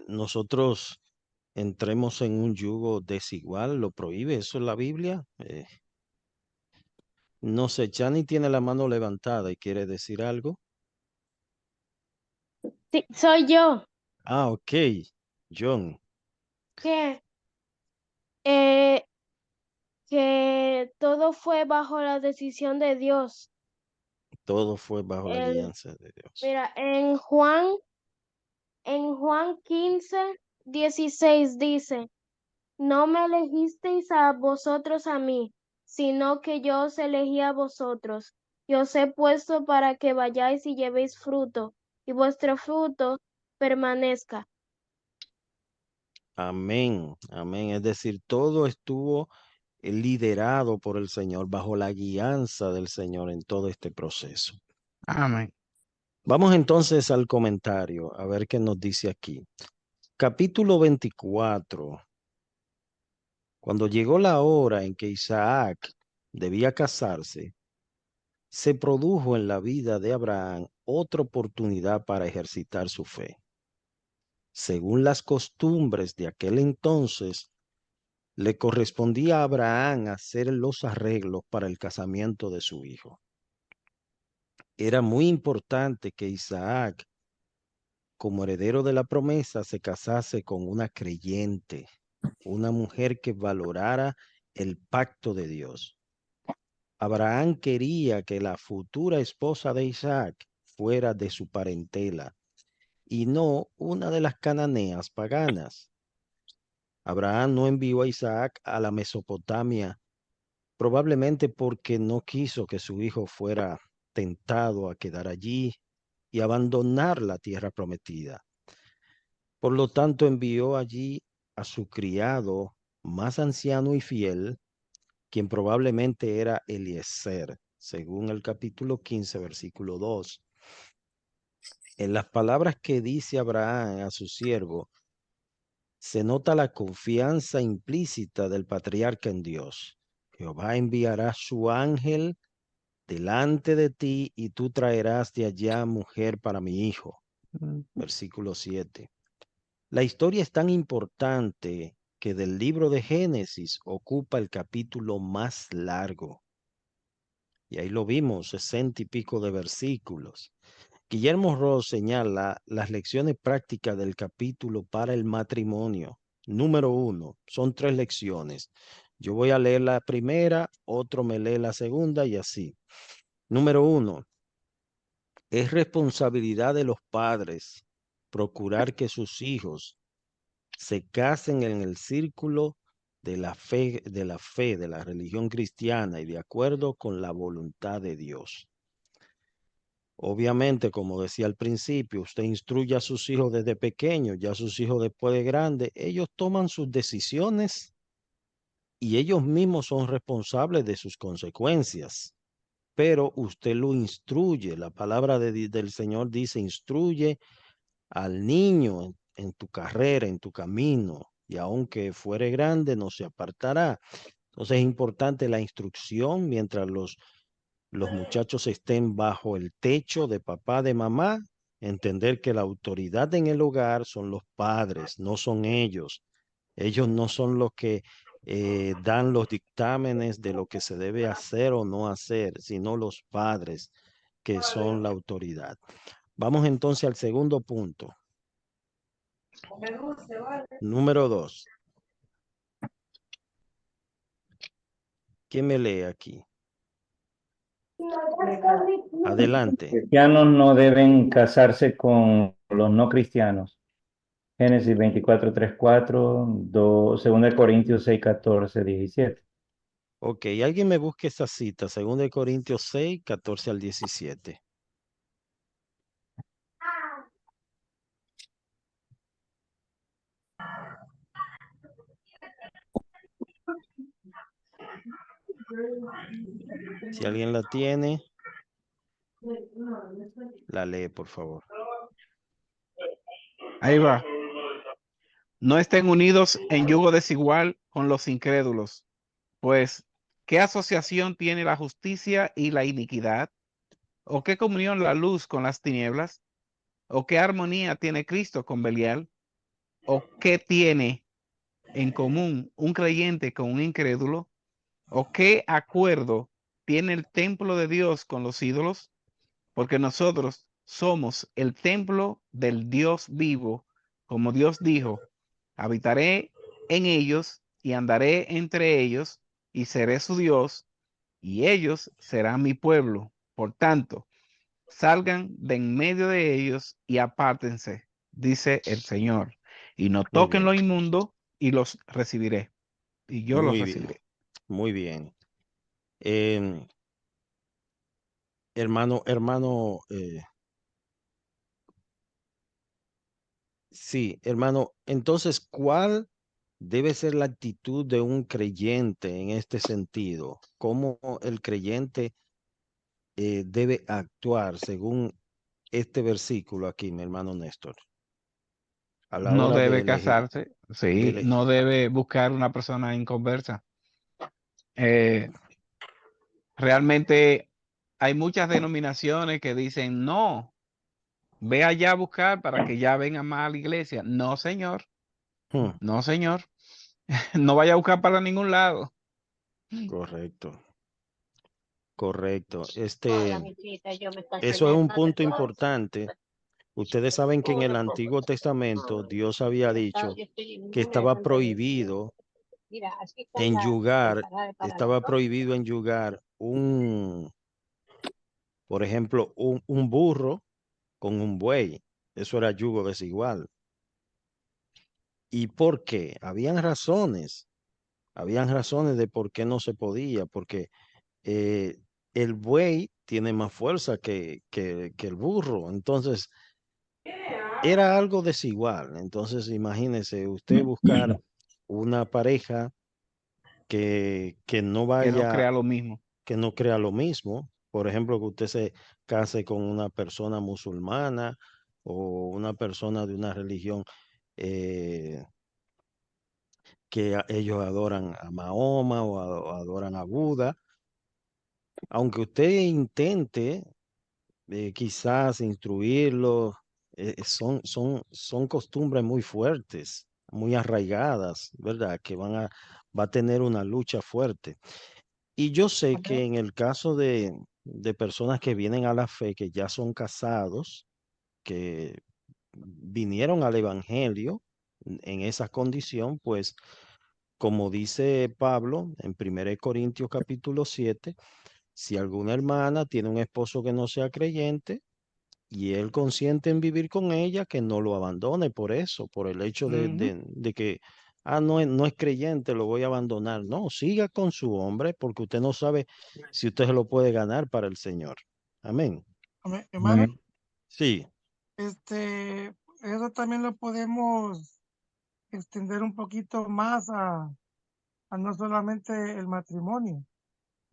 nosotros entremos en un yugo desigual, lo prohíbe, eso es la Biblia. No sé, Chani tiene la mano levantada y quiere decir algo. Sí, soy yo. Ah, ok, John. Que, eh, que todo fue bajo la decisión de Dios. Todo fue bajo la El, guianza de Dios. mira, en Juan 15:16 dice, no me elegisteis a vosotros a mí, sino que yo os elegí a vosotros. Y os he puesto para que vayáis y llevéis fruto, y vuestro fruto permanezca. Amén, amén. Es decir, todo estuvo liderado por el Señor, bajo la guianza del Señor en todo este proceso. Amén. Vamos entonces al comentario, a ver qué nos dice aquí. Capítulo 24. Cuando llegó la hora en que Isaac debía casarse, se produjo en la vida de Abraham otra oportunidad para ejercitar su fe. Según las costumbres de aquel entonces, le correspondía a Abraham hacer los arreglos para el casamiento de su hijo. Era muy importante que Isaac, como heredero de la promesa, se casase con una creyente, una mujer que valorara el pacto de Dios. Abraham quería que la futura esposa de Isaac fuera de su parentela y no una de las cananeas paganas. Abraham no envió a Isaac a la Mesopotamia, probablemente porque no quiso que su hijo fuera tentado a quedar allí y abandonar la tierra prometida. Por lo tanto, envió allí a su criado más anciano y fiel, quien probablemente era Eliezer, según el capítulo 15, versículo 2. En las palabras que dice Abraham a su siervo, se nota la confianza implícita del patriarca en Dios. Jehová enviará su ángel delante de ti y tú traerás de allá mujer para mi hijo. Versículo 7. La historia es tan importante que del libro de Génesis ocupa el capítulo más largo. Y ahí lo vimos, 60 y pico de versículos. Guillermo Ross señala las lecciones prácticas del capítulo para el matrimonio. Número 1, son 3 lecciones. Yo voy a leer la primera, otro me lee la segunda y así. Número 1, es responsabilidad de los padres procurar que sus hijos se casen en el círculo de la fe, de la religión cristiana y de acuerdo con la voluntad de Dios. Obviamente, como decía al principio, usted instruye a sus hijos desde pequeños, ya sus hijos después de grandes, ellos toman sus decisiones y ellos mismos son responsables de sus consecuencias. Pero usted lo instruye. La palabra del Señor dice, instruye al niño en tu carrera, en tu camino, y aunque fuere grande, no se apartará. Entonces es importante la instrucción mientras los muchachos estén bajo el techo de papá, de mamá, entender que la autoridad en el hogar son los padres, no son ellos. Ellos no son los que dan los dictámenes de lo que se debe hacer o no hacer, sino los padres que son la autoridad. Vamos entonces al segundo punto. Número 2. ¿Quién me lee aquí? Adelante. Cristianos no deben casarse con los no cristianos. Génesis 24, 3, 4, 2 Corintios 6, 14, 17. Ok, alguien me busque esa cita, 2 Corintios 6, 14 al 17. Si alguien la tiene, la lee, por favor. Ahí va. No estén unidos en yugo desigual con los incrédulos, pues, ¿qué asociación tiene la justicia y la iniquidad? ¿O qué comunión la luz con las tinieblas? ¿O qué armonía tiene Cristo con Belial? ¿O qué tiene en común un creyente con un incrédulo? ¿O qué acuerdo tiene el templo de Dios con los ídolos? Porque nosotros somos el templo del Dios vivo, como Dios dijo, habitaré en ellos y andaré entre ellos y seré su Dios y ellos serán mi pueblo. Por tanto, salgan de en medio de ellos y apártense, dice el Señor, y no toquen lo inmundo y los recibiré. Y yo los recibiré. Muy bien. Hermano, sí, hermano, entonces, ¿cuál debe ser la actitud de un creyente en este sentido? ¿Cómo el creyente debe actuar según este versículo aquí, mi hermano Néstor? A la No hora de debe elegir. casarse, sí, no debe buscar una persona inconversa. Realmente hay muchas denominaciones que dicen, no, ve allá a buscar para que ya venga más a la iglesia. No, señor. No, señor. No vaya a buscar para ningún lado. Correcto. Correcto. Eso es un punto importante. Ustedes saben que en el Antiguo Testamento Dios había dicho que estaba prohibido enyugar por ejemplo, un burro con un buey. Eso era yugo desigual. ¿Y por qué? Habían razones de por qué no se podía, porque el buey tiene más fuerza que el burro. Entonces, era algo desigual. Entonces, imagínese usted buscar una pareja que no vaya, que no crea lo mismo. Que no crea lo mismo. Por ejemplo, que usted se case con una persona musulmana o una persona de una religión que ellos adoran a Mahoma o adoran a Buda, aunque usted intente quizás instruirlos, son costumbres muy fuertes, muy arraigadas, ¿verdad? Que va a tener una lucha fuerte. Y yo sé que en el caso de personas que vienen a la fe, que ya son casados, que vinieron al evangelio en esa condición, pues como dice Pablo en 1 Corintios capítulo 7, si alguna hermana tiene un esposo que no sea creyente y él consiente en vivir con ella, que no lo abandone por eso, por el hecho de que, no es creyente, lo voy a abandonar. No, siga con su hombre porque usted no sabe si usted se lo puede ganar para el Señor. Amén. Hermano, Sí. Eso también lo podemos extender un poquito más a no solamente el matrimonio,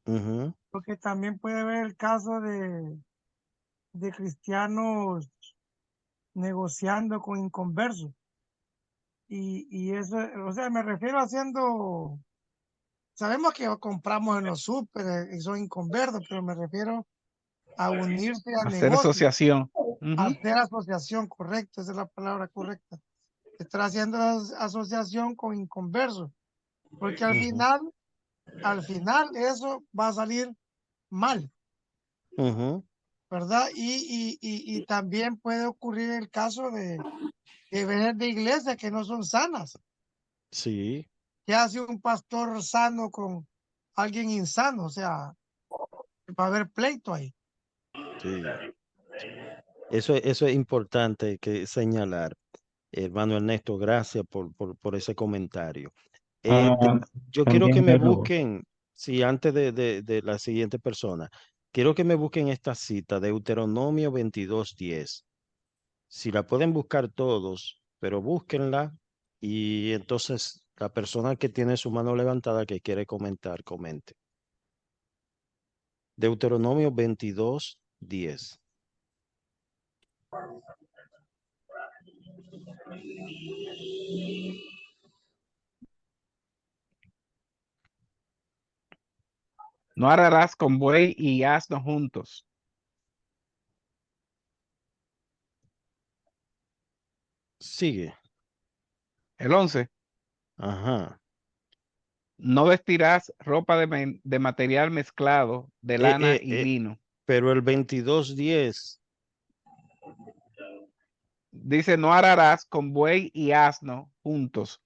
Ujú. porque también puede haber el caso de cristianos negociando con inconversos. Y eso, o sea, me refiero haciendo, sabemos que compramos en los súper y son inconversos, pero me refiero a unirse a Hacer negocios, asociación. hacer asociación, correcto, esa es la palabra correcta. Estar haciendo asociación con inconversos, porque al final eso va a salir mal, Ujú. ¿verdad? Y también puede ocurrir el caso de venir de iglesias que no son sanas. Sí. ¿Qué hace un pastor sano con alguien insano? O sea, va a haber pleito ahí. Sí. Eso es importante que señalar. Hermano Ernesto, gracias por ese comentario. Yo quiero que También me te robo. busquen, sí, antes de la siguiente persona, quiero que me busquen esta cita, Deuteronomio 22:10. Si la pueden buscar todos, pero búsquenla y entonces la persona que tiene su mano levantada que quiere comentar, comente. Deuteronomio 22:10. No ararás con buey y asno juntos. Sigue. El 11. Ajá. No vestirás ropa de material mezclado de Eh, lana eh, y eh, lino. pero el 22:10, Dice, no ararás con buey y asno juntos.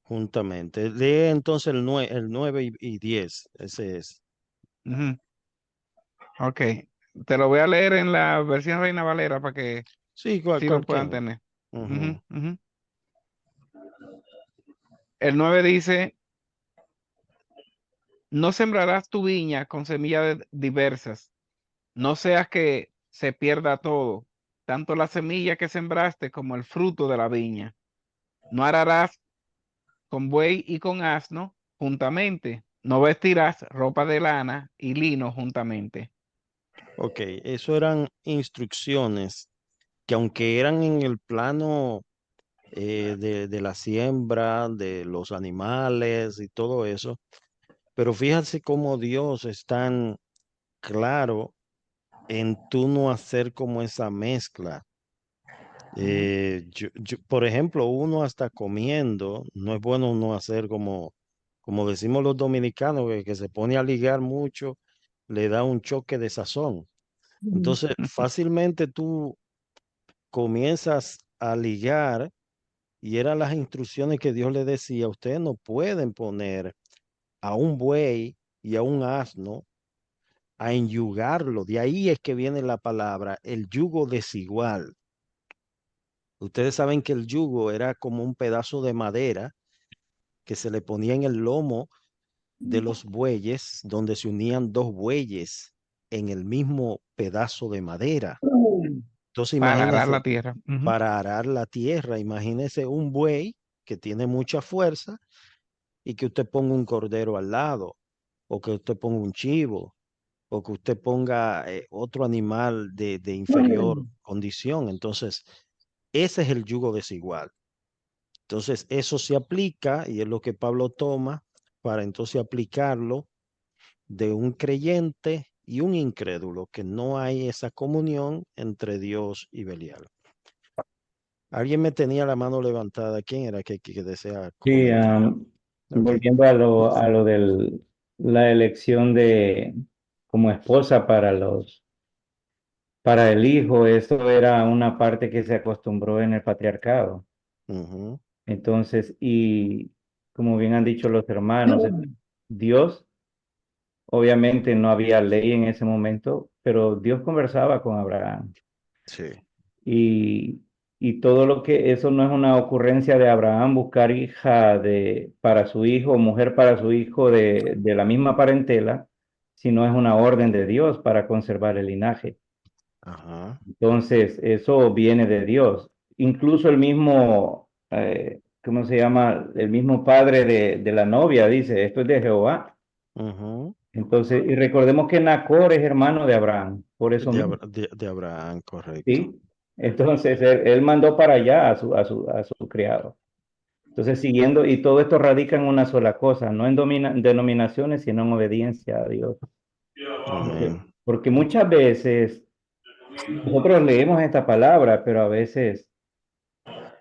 juntamente. Lee entonces el 9 y 10. Ese es. Ok. Te lo voy a leer en la versión Reina Valera para que Sí, sí lo puedan cualquiera. tener. Ujú. El 9 dice, no sembrarás tu viña con semillas diversas, no seas que se pierda todo, tanto la semilla que sembraste como el fruto de la viña. No ararás con buey y con asno juntamente, no vestirás ropa de lana y lino juntamente. Ok, eso eran instrucciones que aunque eran en el plano de la siembra, de los animales y todo eso, pero fíjate cómo Dios es tan claro en tú no hacer como esa mezcla. Por ejemplo, uno hasta comiendo, no es bueno uno hacer como decimos los dominicanos, que se pone a ligar mucho, le da un choque de sazón. Entonces, fácilmente tú comienzas a ligar y eran las instrucciones que Dios le decía, ustedes no pueden poner a un buey y a un asno a enyugarlo. De ahí es que viene la palabra, el yugo desigual. Ustedes saben que el yugo era como un pedazo de madera que se le ponía en el lomo de los bueyes, donde se unían dos bueyes en el mismo pedazo de madera. Entonces, Para arar imagínense, la tierra. para arar la tierra, imagínense un buey que tiene mucha fuerza y que usted ponga un cordero al lado, o que usted ponga un chivo, o que usted ponga otro animal de inferior condición. Entonces, Ese es el yugo desigual. Entonces, eso se aplica y es lo que Pablo toma para entonces aplicarlo de un creyente y un incrédulo, que no hay esa comunión entre Dios y Belial. Alguien me tenía la mano levantada. ¿Quién era que desea Sí, comentar? Okay. volviendo a lo de la elección de como esposa para el hijo, eso era una parte que se acostumbró en el patriarcado. Entonces, y como bien han dicho los hermanos, Dios, obviamente no había ley en ese momento, pero Dios conversaba con Abraham. Sí. Y todo lo que, eso no es una ocurrencia de Abraham buscar hija para su hijo o mujer para su hijo de la misma parentela, sino es una orden de Dios para conservar el linaje. Ajá. Entonces, eso viene de Dios. Incluso el mismo, ¿cómo se llama? El mismo padre de la novia dice, esto es de Jehová. Entonces, y recordemos que Nacor es hermano de Abraham, por eso mismo. De Abraham, correcto. Sí. Entonces, él mandó para allá a su criado. Entonces, siguiendo, y todo esto radica en una sola cosa, no en denominaciones, sino en obediencia a Dios. Porque muchas veces nosotros leemos esta palabra, pero a veces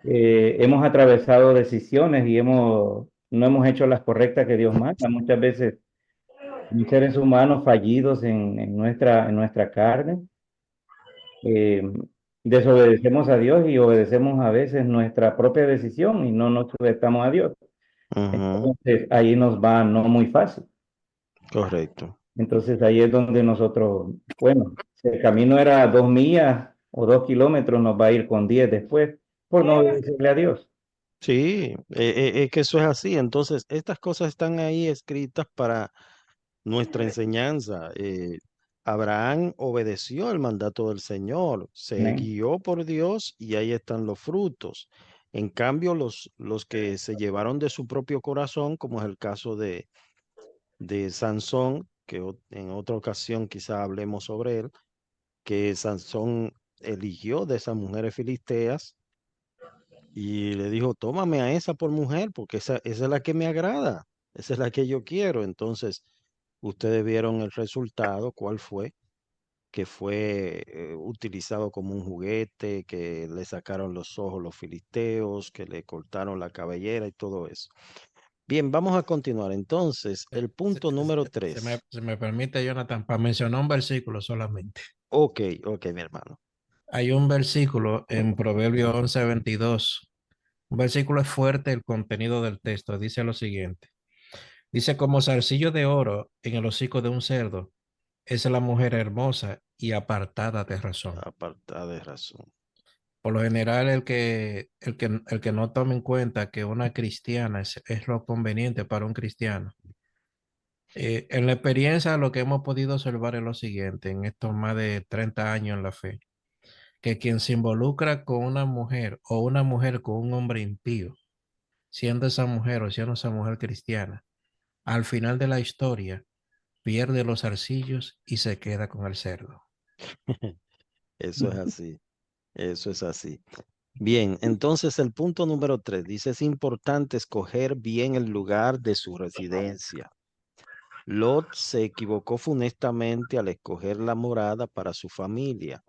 hemos atravesado decisiones y no hemos hecho las correctas que Dios manda. Muchas veces seres humanos fallidos en nuestra carne, desobedecemos a Dios y obedecemos a veces nuestra propia decisión y no nos sujetamos a Dios. Entonces ahí nos va no muy fácil. Correcto. Entonces ahí es donde nosotros, bueno, si el camino era 2 millas o 2 kilómetros, nos va a ir con 10 después por no obedecerle a Dios. Sí, es que eso es así. Entonces, estas cosas están ahí escritas para nuestra enseñanza. Abraham obedeció el mandato del Señor, se guió por Dios y ahí están los frutos. En cambio, los que se llevaron de su propio corazón, como es el caso de Sansón, que en otra ocasión quizá hablemos sobre él, que Sansón eligió de esas mujeres filisteas y le dijo, tómame a esa por mujer, porque esa es la que me agrada, esa es la que yo quiero. Entonces, ustedes vieron el resultado, cuál fue, que fue utilizado como un juguete, que le sacaron los ojos los filisteos, que le cortaron la cabellera y todo eso. Bien, vamos a continuar. Entonces, el punto número 3. Se me permite, Jonathan, para mencionar un versículo solamente. Ok, mi hermano. Hay un versículo en Proverbios 11:22. Un versículo es fuerte, el contenido del texto. Dice lo siguiente. Dice, como zarcillo de oro en el hocico de un cerdo, es la mujer hermosa y apartada de razón. Apartada de razón. Por lo general, el que no tome en cuenta que una cristiana es lo conveniente para un cristiano. En la experiencia, lo que hemos podido observar es lo siguiente, en estos más de 30 años en la fe, que quien se involucra con una mujer o una mujer con un hombre impío, siendo esa mujer o siendo esa mujer cristiana, al final de la historia pierde los zarcillos y se queda con el cerdo. Eso es así, eso es así. Bien, entonces el punto número 3 dice, es importante escoger bien el lugar de su residencia. Lot se equivocó funestamente al escoger la morada para su familia.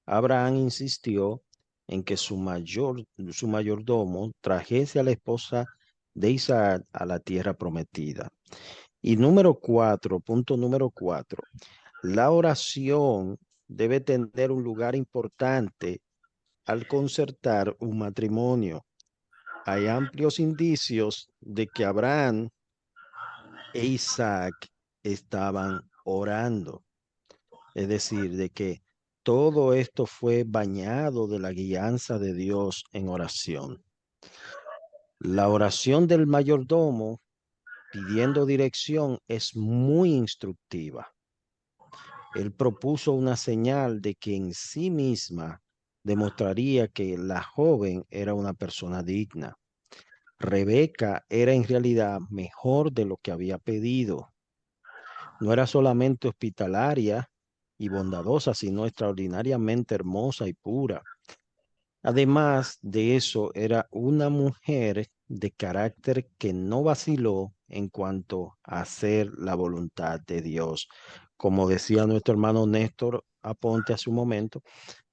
Abraham insistió en que su mayordomo trajese a la esposa de Isaac a la tierra prometida. Y punto número 4, la oración debe tener un lugar importante al concertar un matrimonio. Hay amplios indicios de que Abraham e Isaac estaban orando. Es decir, de que todo esto fue bañado de la guianza de Dios en oración. La oración del mayordomo pidiendo dirección es muy instructiva. Él propuso una señal de que en sí misma demostraría que la joven era una persona digna. Rebeca era en realidad mejor de lo que había pedido. No era solamente hospitalaria y bondadosa, sino extraordinariamente hermosa y pura. Además de eso, era una mujer de carácter que no vaciló en cuanto a hacer la voluntad de Dios. Como decía nuestro hermano Néstor Aponte hace un momento,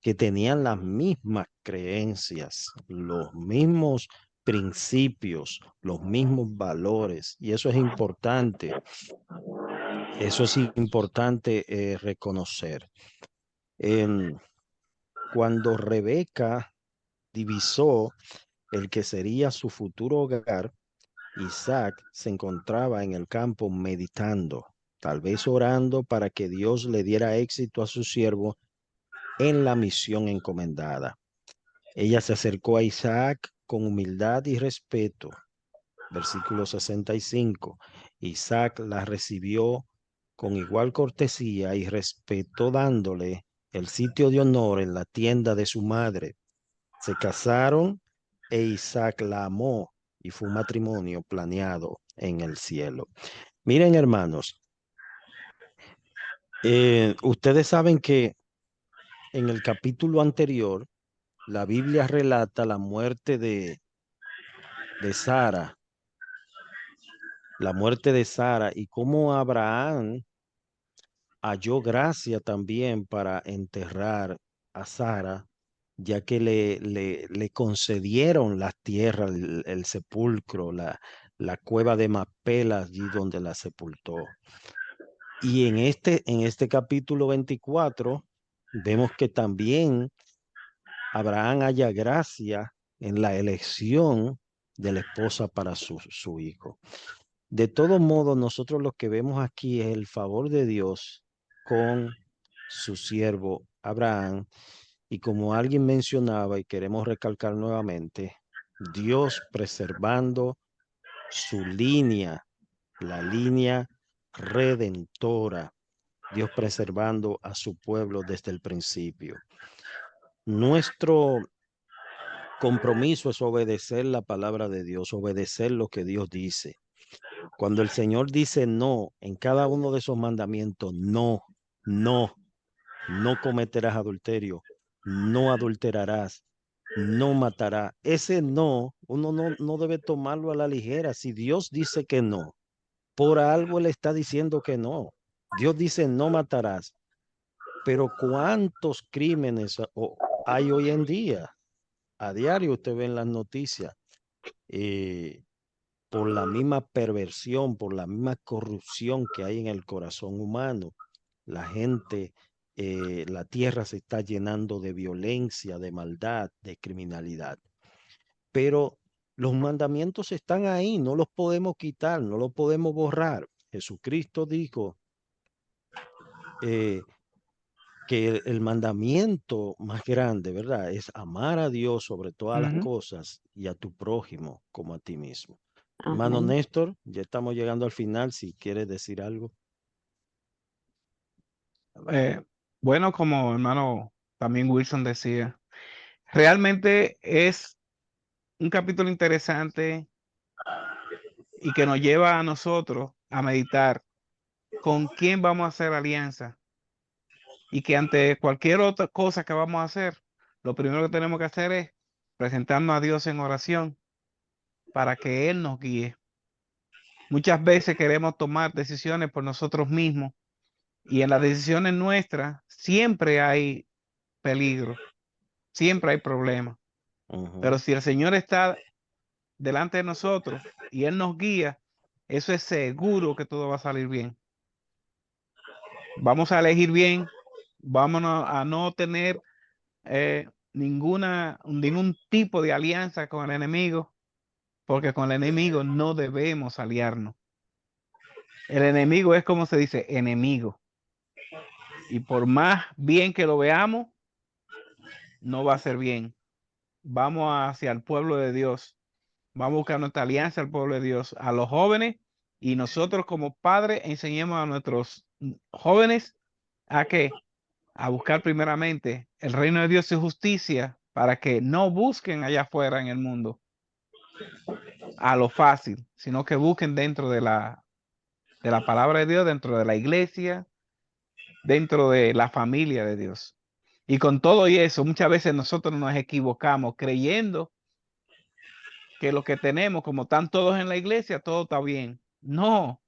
que tenían las mismas creencias, los mismos principios, los mismos valores. Y eso es importante. Eso es importante reconocer. Cuando Rebeca divisó el que sería su futuro hogar, Isaac se encontraba en el campo meditando, tal vez orando para que Dios le diera éxito a su siervo en la misión encomendada. Ella se acercó a Isaac con humildad y respeto. Versículo 65. Isaac la recibió con igual cortesía y respeto, dándole el sitio de honor en la tienda de su madre. Se casaron e Isaac la amó y fue un matrimonio planeado en el cielo. Miren, hermanos, ustedes saben que en el capítulo anterior, la Biblia relata la muerte de Sara, y cómo Abraham halló gracia también para enterrar a Sara, ya que le concedieron las tierras, el sepulcro, la cueva de Macpela, allí donde la sepultó. Y en este capítulo 24 vemos que también Abraham halla gracia en la elección de la esposa para su hijo. De todo modo, nosotros lo que vemos aquí es el favor de Dios con su siervo Abraham. Y como alguien mencionaba y queremos recalcar nuevamente, Dios preservando su línea, la línea redentora, Dios preservando a su pueblo desde el principio. Nuestro compromiso es obedecer la palabra de Dios, obedecer lo que Dios dice. Cuando el Señor dice no en cada uno de esos mandamientos, no cometerás adulterio, no adulterarás, no matarás. Ese no, uno no debe tomarlo a la ligera. Si Dios dice que no, por algo le está diciendo que no. Dios dice no matarás. Pero ¿cuántos crímenes hay hoy en día? A diario usted ve en las noticias. Por la misma perversión, por la misma corrupción que hay en el corazón humano. La gente, la tierra se está llenando de violencia, de maldad, de criminalidad. Pero los mandamientos están ahí, no los podemos quitar, no los podemos borrar. Jesucristo dijo que el mandamiento más grande, ¿verdad? Es amar a Dios sobre todas las cosas y a tu prójimo como a ti mismo. Hermano Néstor, ya estamos llegando al final, si quieres decir algo. Bueno, como hermano también Wilson decía, realmente es un capítulo interesante y que nos lleva a nosotros a meditar con quién vamos a hacer alianza, y que ante cualquier otra cosa que vamos a hacer, lo primero que tenemos que hacer es presentarnos a Dios en oración para que Él nos guíe. Muchas veces queremos tomar decisiones por nosotros mismos y en las decisiones nuestras siempre hay peligro, siempre hay problemas. Pero si el Señor está delante de nosotros y Él nos guía, eso es seguro que todo va a salir bien. Vamos a elegir bien, vamos a no tener ningún tipo de alianza con el enemigo, porque con el enemigo no debemos aliarnos. El enemigo es, como se dice, enemigo. Y por más bien que lo veamos, no va a ser bien. Vamos hacia el pueblo de Dios. Vamos a buscar nuestra alianza al pueblo de Dios, a los jóvenes, y nosotros como padres enseñemos a nuestros jóvenes a que a buscar primeramente el reino de Dios y justicia, para que no busquen allá afuera en el mundo a lo fácil, sino que busquen dentro de la palabra de Dios, dentro de la iglesia, dentro de la familia de Dios. Y con todo y eso, muchas veces nosotros nos equivocamos creyendo que lo que tenemos, como están todos en la iglesia, todo está bien. No.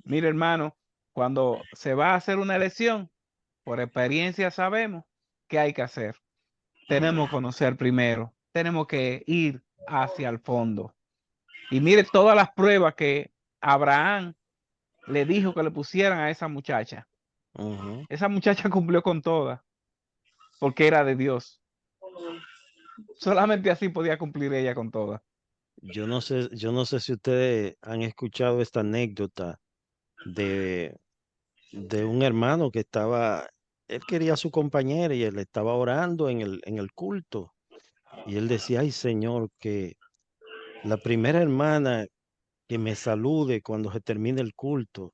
Mire, hermano, cuando se va a hacer una elección, por experiencia sabemos qué hay que hacer. Tenemos que conocer primero, tenemos que ir hacia el fondo. Y mire todas las pruebas que Abraham le dijo que le pusieran a esa muchacha. Esa muchacha cumplió con todas, porque era de Dios. Solamente así podía cumplir ella con todas. Yo no sé si ustedes han escuchado esta anécdota de un hermano que él quería a su compañera y él estaba orando en el culto. Y él decía, ay Señor, que la primera hermana que me salude cuando se termine el culto,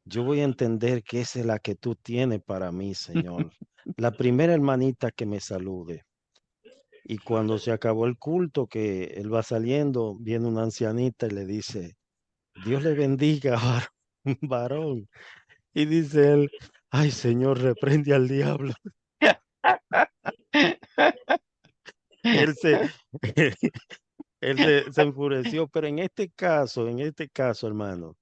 yo voy a entender que esa es la que tú tienes para mí, Señor. La primera hermanita que me salude. Y cuando se acabó el culto, que él va saliendo, viene una ancianita y le dice, Dios le bendiga, varón. Y dice él, ay Señor, reprende al diablo. Él se, se enfureció, pero en este caso, hermano,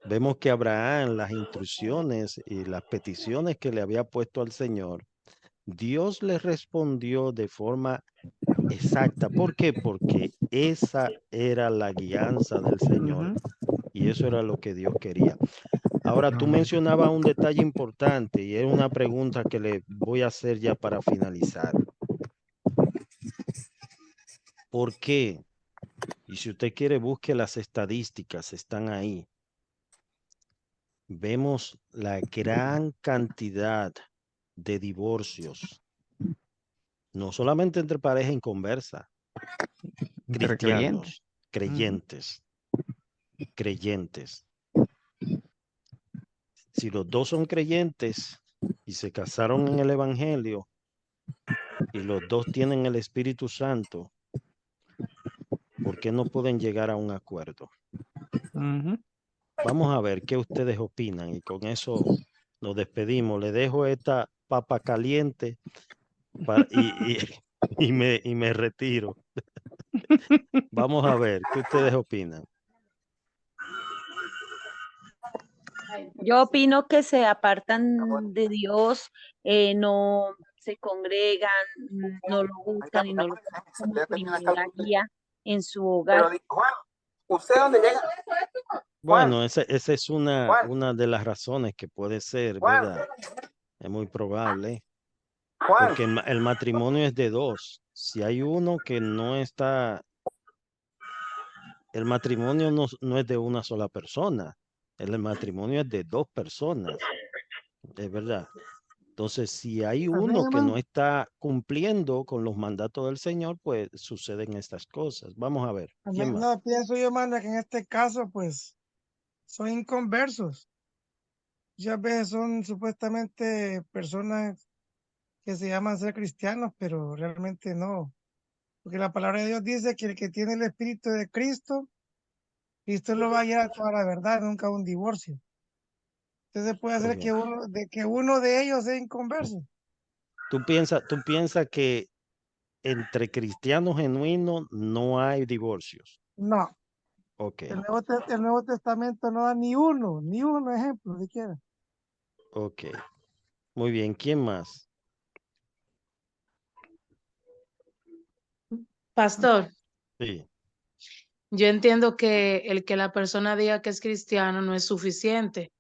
vemos que Abraham, las instrucciones y las peticiones que le había puesto al Señor, Dios le respondió de forma exacta. ¿Por qué? Porque esa era la guianza del Señor y eso era lo que Dios quería. Ahora, tú mencionabas un detalle importante y es una pregunta que le voy a hacer ya para finalizar. ¿Por qué? Y si usted quiere, busque las estadísticas, están ahí. Vemos la gran cantidad de divorcios, no solamente entre pareja inconversa, cristianos, creyentes. Si los dos son creyentes y se casaron en el Evangelio y los dos tienen el Espíritu Santo, ¿por qué no pueden llegar a un acuerdo? Vamos a ver qué ustedes opinan y con eso nos despedimos. Le dejo esta papa caliente y me retiro. Vamos a ver qué ustedes opinan. Yo opino que se apartan de Dios, no se congregan, no lo buscan y no lo toman como primera guía en su hogar. ¿Usted dónde llega? Bueno, esa es una de las razones que puede ser, ¿verdad? Es muy probable. Porque el matrimonio es de dos. Si hay uno que no está, el matrimonio no es de una sola persona. El matrimonio es de dos personas. Es verdad. Entonces, si hay uno que no está cumpliendo con los mandatos del Señor, pues suceden estas cosas. Vamos a ver. ¿Quién más? No, pienso yo, manda, que en este caso, pues, son inconversos. Muchas veces son supuestamente personas que se llaman ser cristianos, pero realmente no. Porque la palabra de Dios dice que el que tiene el Espíritu de Cristo, Cristo lo va a guiar a toda la verdad, nunca un divorcio. Entonces puede ser que uno de ellos sea inconverso. ¿Tú piensas que entre cristianos genuinos no hay divorcios? No. Ok. El Nuevo Testamento no da ni uno ejemplo siquiera. Ok. Muy bien. ¿Quién más? Pastor, Sí. yo entiendo que el que la persona diga que es cristiano no es suficiente.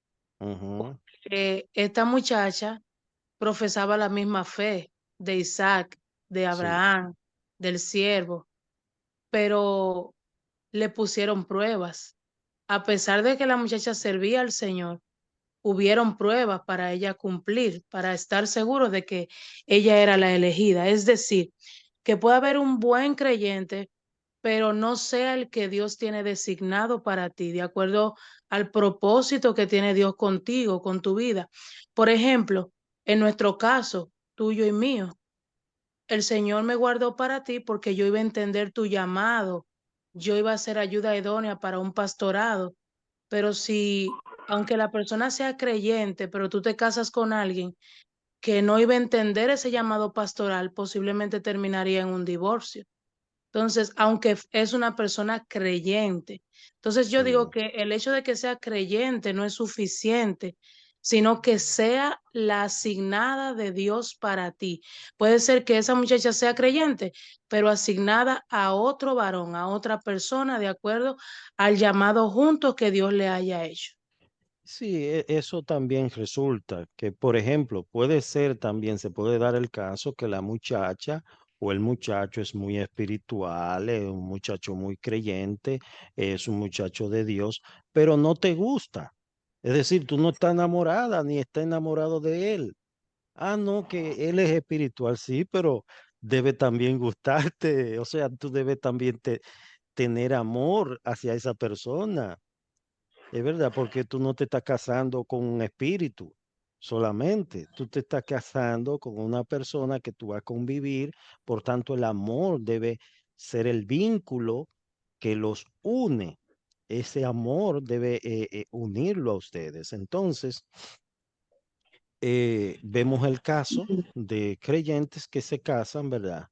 Esta muchacha profesaba la misma fe de Isaac, de Abraham, del siervo, pero le pusieron pruebas. A pesar de que la muchacha servía al Señor, hubieron pruebas para ella cumplir, para estar seguro de que ella era la elegida. Es decir, que puede haber un buen creyente, pero no sea el que Dios tiene designado para ti, de acuerdo al propósito que tiene Dios contigo, con tu vida. Por ejemplo, en nuestro caso, tuyo y mío, el Señor me guardó para ti porque yo iba a entender tu llamado, yo iba a ser ayuda idónea para un pastorado, pero si, aunque la persona sea creyente, pero tú te casas con alguien que no iba a entender ese llamado pastoral, posiblemente terminaría en un divorcio. Entonces, aunque es una persona creyente. Entonces yo digo que el hecho de que sea creyente no es suficiente, sino que sea la asignada de Dios para ti. Puede ser que esa muchacha sea creyente, pero asignada a otro varón, a otra persona, de acuerdo al llamado juntos que Dios le haya hecho. Sí, eso también resulta que, por ejemplo, puede ser también, se puede dar el caso que la muchacha o el muchacho es muy espiritual, es un muchacho muy creyente, es un muchacho de Dios, pero no te gusta. Es decir, tú no estás enamorada ni estás enamorado de él. Ah, no, que él es espiritual, sí, pero debe también gustarte. O sea, tú debes también tener amor hacia esa persona. Es verdad, porque tú no te estás casando con un espíritu solamente, tú te estás casando con una persona que tú vas a convivir, por tanto el amor debe ser el vínculo que los une. Ese amor debe unirlo a ustedes. Entonces, vemos el caso de creyentes que se casan, ¿verdad?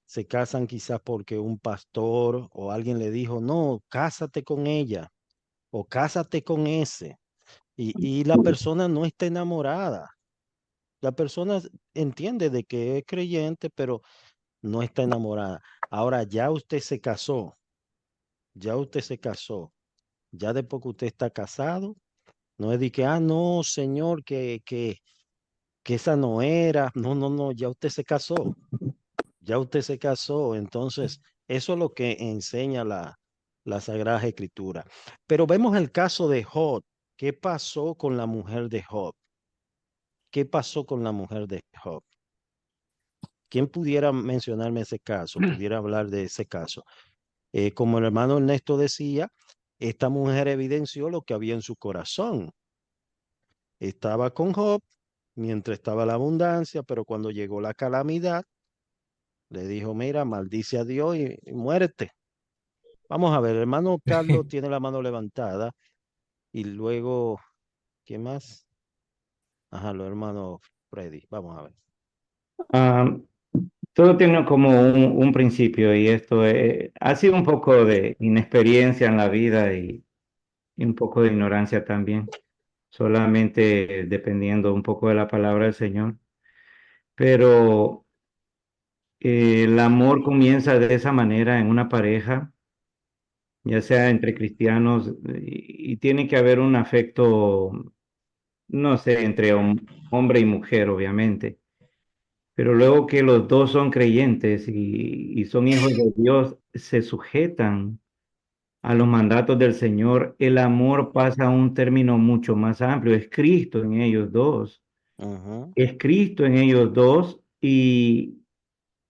Se casan quizás porque un pastor o alguien le dijo, no, cásate con ella o cásate con ese. Y la persona no está enamorada. La persona entiende de que es creyente, pero no está enamorada. Ahora ya usted se casó, ya usted se casó, ya después que usted está casado, no es de que, ah, no, señor, que esa no era. No, no, no, ya usted se casó, ya usted se casó. Entonces, eso es lo que enseña la Sagrada Escritura. Pero vemos el caso de Job. ¿Qué pasó con la mujer de Job? ¿Qué pasó con la mujer de Job? ¿Quién pudiera mencionarme ese caso? Pudiera hablar de ese caso. Como el hermano Ernesto decía, esta mujer evidenció lo que había en su corazón. Estaba con Job mientras estaba la abundancia, pero cuando llegó la calamidad, le dijo, mira, maldice a Dios y muérete. Vamos a ver, el hermano Carlos tiene la mano levantada y luego, ¿quién más? Ajá, los hermanos Freddy. Vamos a ver. Todo tiene como un principio y esto ha sido un poco de inexperiencia en la vida y un poco de ignorancia también, solamente dependiendo un poco de la palabra del Señor. Pero el amor comienza de esa manera en una pareja, ya sea entre cristianos, y tiene que haber un afecto, no sé, entre hombre y mujer, obviamente. Pero luego que los dos son creyentes y son hijos de Dios, se sujetan a los mandatos del Señor, el amor pasa a un término mucho más amplio. Es Cristo en ellos dos. Es Cristo en ellos dos y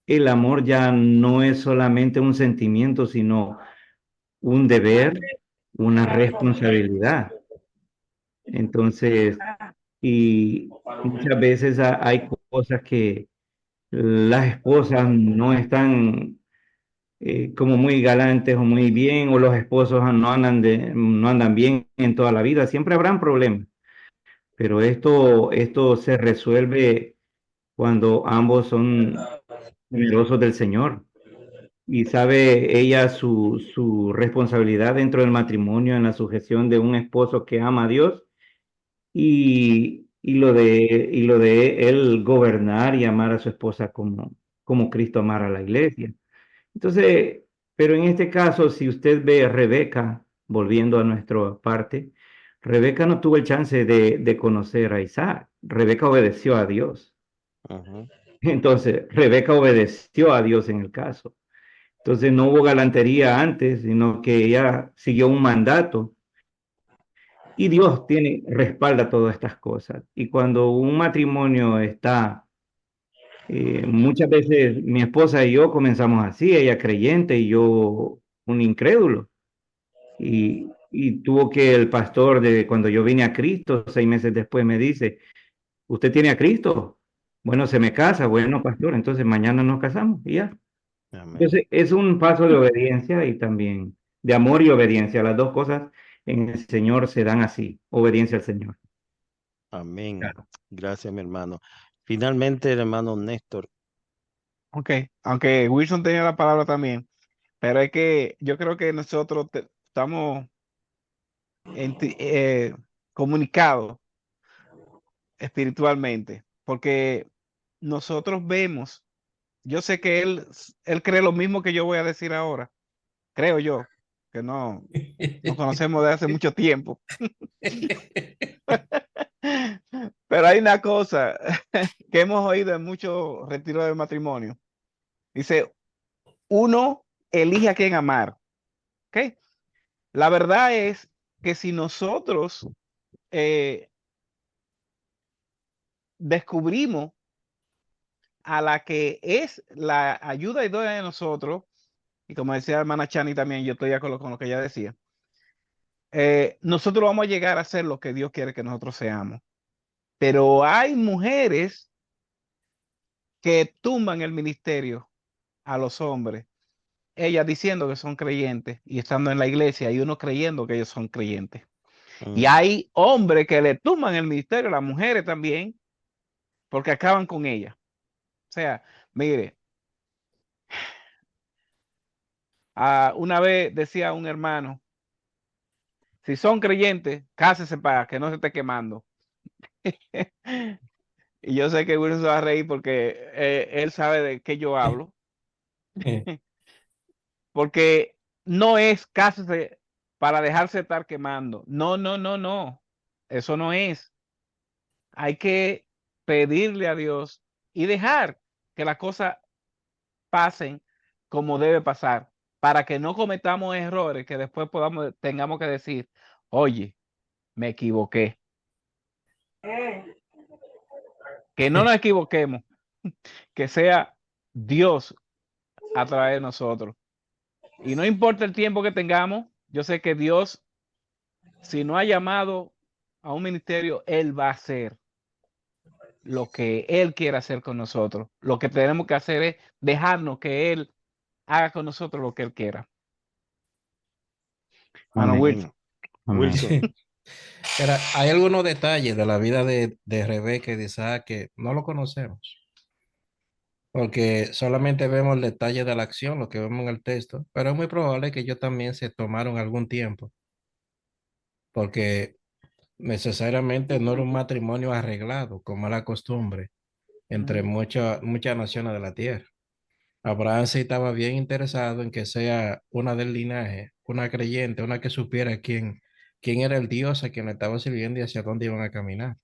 el amor ya no es solamente un sentimiento, sino un deber, una responsabilidad. Entonces, y muchas veces hay cosas que las esposas no están como muy galantes o muy bien, o los esposos no andan bien en toda la vida. Siempre habrán problemas, pero esto se resuelve cuando ambos son temerosos del Señor y sabe ella su responsabilidad dentro del matrimonio en la sujeción de un esposo que ama a Dios y lo de él gobernar y amar a su esposa como Cristo amara a la iglesia. Entonces, pero en este caso, si usted ve a Rebeca, volviendo a nuestra parte, Rebeca no tuvo el chance de conocer a Isaac. Rebeca obedeció a Dios. Entonces, Rebeca obedeció a Dios en el caso. Entonces, no hubo galantería antes, sino que ella siguió un mandato. Y Dios respalda todas estas cosas. Y cuando un matrimonio está muchas veces mi esposa y yo comenzamos así, ella creyente y yo un incrédulo. Y tuvo que el pastor cuando yo vine a Cristo, 6 meses después me dice, ¿usted tiene a Cristo? Bueno, se me casa, bueno, pastor, entonces mañana nos casamos y ya. Entonces es un paso de obediencia y también de amor y obediencia. Las dos cosas en el Señor se dan así, obediencia al Señor. Amén. Gracias, mi hermano. Finalmente, el hermano Néstor. Ok, aunque Wilson tenía la palabra también, pero es que yo creo que nosotros estamos comunicados espiritualmente, porque nosotros vemos, yo sé que él cree lo mismo que yo voy a decir ahora, creo yo, que no nos conocemos de hace mucho tiempo. Pero hay una cosa que hemos oído en muchos retiros de matrimonio. Dice, uno elige a quién amar. ¿Ok? La verdad es que si nosotros descubrimos a la que es la ayuda idónea de nosotros, y como decía la hermana Chani también, yo estoy de acuerdo con lo que ella decía, nosotros vamos a llegar a ser lo que Dios quiere que nosotros seamos. Pero hay mujeres que tumban el ministerio a los hombres, ellas diciendo que son creyentes y estando en la iglesia y uno creyendo que ellos son creyentes. Y hay hombres que le tumban el ministerio, las mujeres también, porque acaban con ella. O sea, mire, una vez decía un hermano, si son creyentes, cásese para que no se esté quemando. Y yo sé que Wilson se va a reír porque él sabe de qué yo hablo. Porque no es cásese para dejarse estar quemando. No, no, no, no. Eso no es. Hay que pedirle a Dios y dejar que las cosas pasen como debe pasar, para que no cometamos errores que después tengamos que decir, oye, me equivoqué. Que no nos equivoquemos, que sea Dios a través de nosotros. Y no importa el tiempo que tengamos, yo sé que Dios, si no ha llamado a un ministerio, Él va a hacer lo que Él quiere hacer con nosotros. Lo que tenemos que hacer es dejarnos que Él haga con nosotros lo que Él quiera. Mano Wilson. Wilson. Hay algunos detalles de la vida de Rebeca y de Isaac que no lo conocemos, porque solamente vemos el detalle de la acción, lo que vemos en el texto, pero es muy probable que ellos también se tomaron algún tiempo, porque necesariamente no era un matrimonio arreglado, como es la costumbre entre muchas naciones de la tierra. Abraham sí estaba bien interesado en que sea una del linaje, una creyente, una que supiera quién era el Dios a quien le estaba sirviendo y hacia dónde iban a caminar.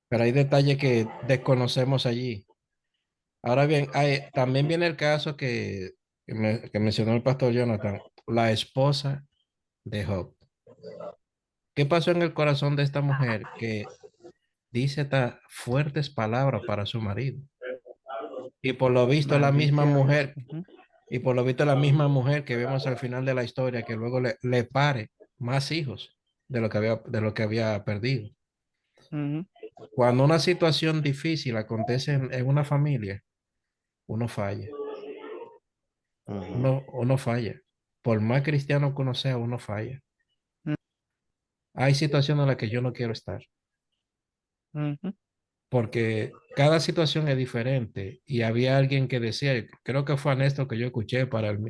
Pero hay detalles que desconocemos allí. Ahora bien, también viene el caso que mencionó el pastor Jonathan, la esposa de Job. ¿Qué pasó en el corazón de esta mujer que dice estas fuertes palabras para su marido? Y por lo visto la misma mujer, y por lo visto la misma mujer que vemos al final de la historia, que luego le pare más hijos de lo que había perdido. Cuando una situación difícil acontece en una familia, uno falla. Uno falla. Por más cristiano que uno sea, uno falla. Hay situaciones en las que yo no quiero estar. Porque cada situación es diferente. Y había alguien que decía, creo que fue a Néstor que yo escuché para el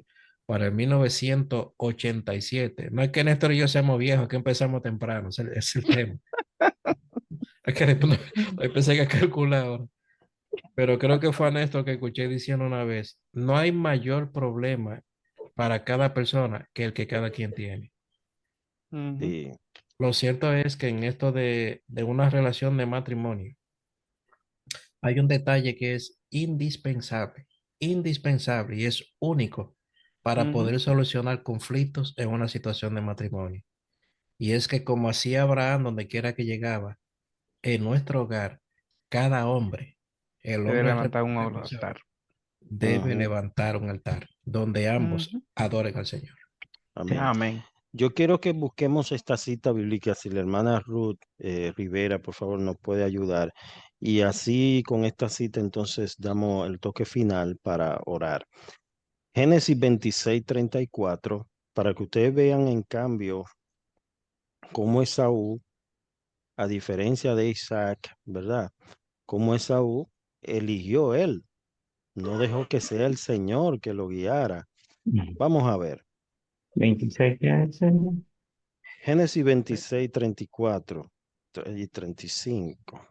1987. No es que Néstor y yo seamos viejos, que empezamos temprano, es el tema. Es que empecé a calcular ahora. Pero creo que fue a Néstor que escuché diciendo una vez, no hay mayor problema para cada persona que el que cada quien tiene. Sí. Lo cierto es que en esto de una relación de matrimonio, hay un detalle que es indispensable y es único para poder solucionar conflictos en una situación de matrimonio. Y es que como hacía Abraham donde quiera que llegaba, en nuestro hogar, cada hombre, el Debe hombre levantar un altar. debe levantar un altar donde ambos adoren al Señor. Amén. Amén. Yo quiero que busquemos esta cita bíblica, si la hermana Ruth Rivera, por favor, nos puede ayudar. Y así con esta cita entonces damos el toque final para orar. Génesis 26:34, para que ustedes vean en cambio cómo Esaú, a diferencia de Isaac, ¿verdad? cómo Esaú eligió él. No dejó que sea el Señor que lo guiara. Vamos a ver. 26, ¿qué es? Génesis 26, 34 y 35.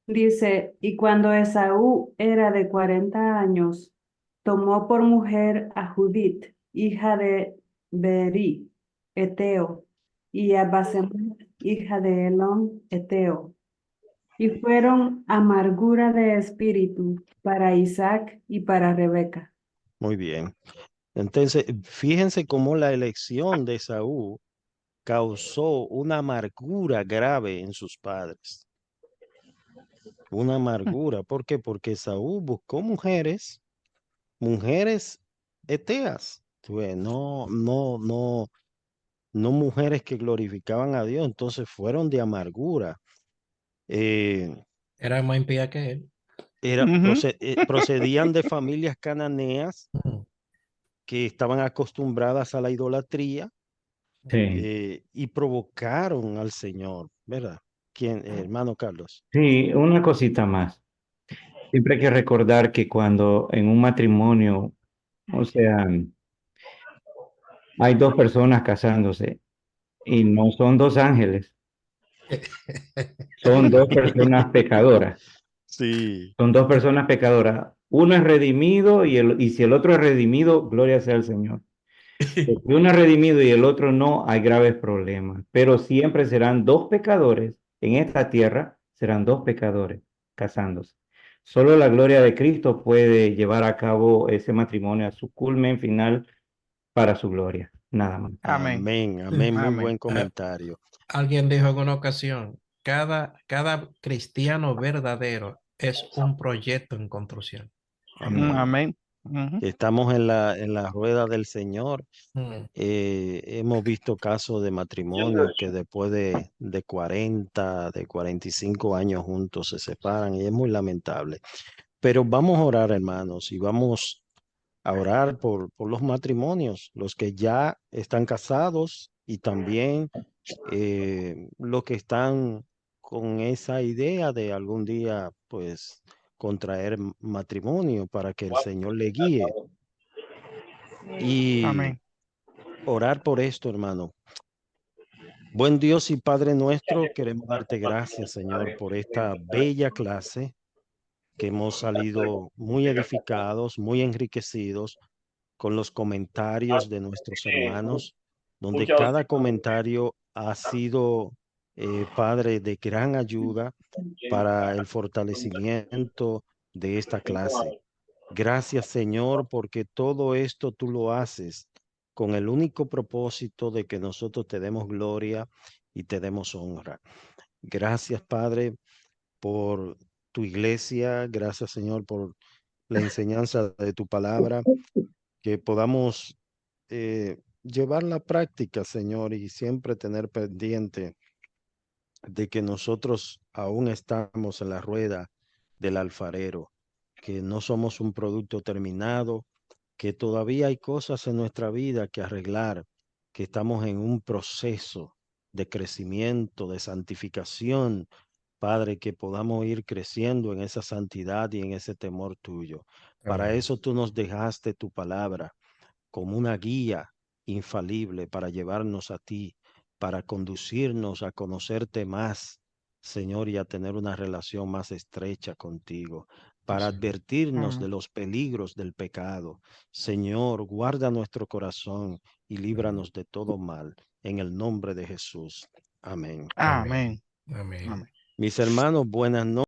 Dice, y cuando Esaú era de 40 años, tomó por mujer a Judith, hija de Beeri, Eteo, y a Basemat, hija de Elón, Eteo. Y fueron amargura de espíritu para Isaac y para Rebeca. Muy bien. Entonces, fíjense cómo la elección de Esaú causó una amargura grave en sus padres. Una amargura. ¿Por qué? Porque Esaú buscó mujeres eteas. No mujeres que glorificaban a Dios. Entonces fueron de amargura. Era más impía que él. Procedían de familias cananeas que estaban acostumbradas a la idolatría. Sí. Y provocaron al Señor, ¿verdad? ¿Quién, hermano Carlos? Sí, una cosita más. Siempre hay que recordar que cuando en un matrimonio, o sea, hay dos personas casándose y no son dos ángeles, son dos personas pecadoras. Sí. Son dos personas pecadoras. Uno es redimido y si el otro es redimido, gloria sea al Señor. Si uno es redimido y el otro no, hay graves problemas. Pero siempre serán dos pecadores en esta tierra, serán dos pecadores casándose. Solo la gloria de Cristo puede llevar a cabo ese matrimonio a su culmen final para su gloria. Nada más. Amén, amén. Muy buen comentario. Alguien dijo en una ocasión, cada cristiano verdadero es un proyecto en construcción. Amén. Estamos en la rueda del Señor. Hemos visto casos de matrimonio que después de 40, de 45 años juntos se separan y es muy lamentable. Pero vamos a orar, hermanos, y vamos a orar por los matrimonios, los que ya están casados y también los que están con esa idea de algún día, pues, contraer matrimonio para que el Señor le guíe. Y orar por esto, hermano. Buen Dios y Padre nuestro, queremos darte gracias, Señor, por esta bella clase que hemos salido muy edificados, muy enriquecidos con los comentarios de nuestros hermanos, donde cada comentario ha sido, Padre, de gran ayuda para el fortalecimiento de esta clase. Gracias, Señor, porque todo esto tú lo haces con el único propósito de que nosotros te demos gloria y te demos honra. Gracias, Padre, por tu iglesia. Gracias, Señor, por la enseñanza de tu palabra, que podamos llevar la práctica, Señor, y siempre tener pendiente de que nosotros aún estamos en la rueda del alfarero, que no somos un producto terminado, que todavía hay cosas en nuestra vida que arreglar, que estamos en un proceso de crecimiento, de santificación, Padre, que podamos ir creciendo en esa santidad y en ese temor tuyo. Para eso tú nos dejaste tu palabra como una guía infalible para llevarnos a ti, para conducirnos a conocerte más, Señor, y a tener una relación más estrecha contigo, para advertirnos de los peligros del pecado. Señor, guarda nuestro corazón y líbranos de todo mal. En el nombre de Jesús. Amén. Amén. Amén. Mis hermanos, buenas noches.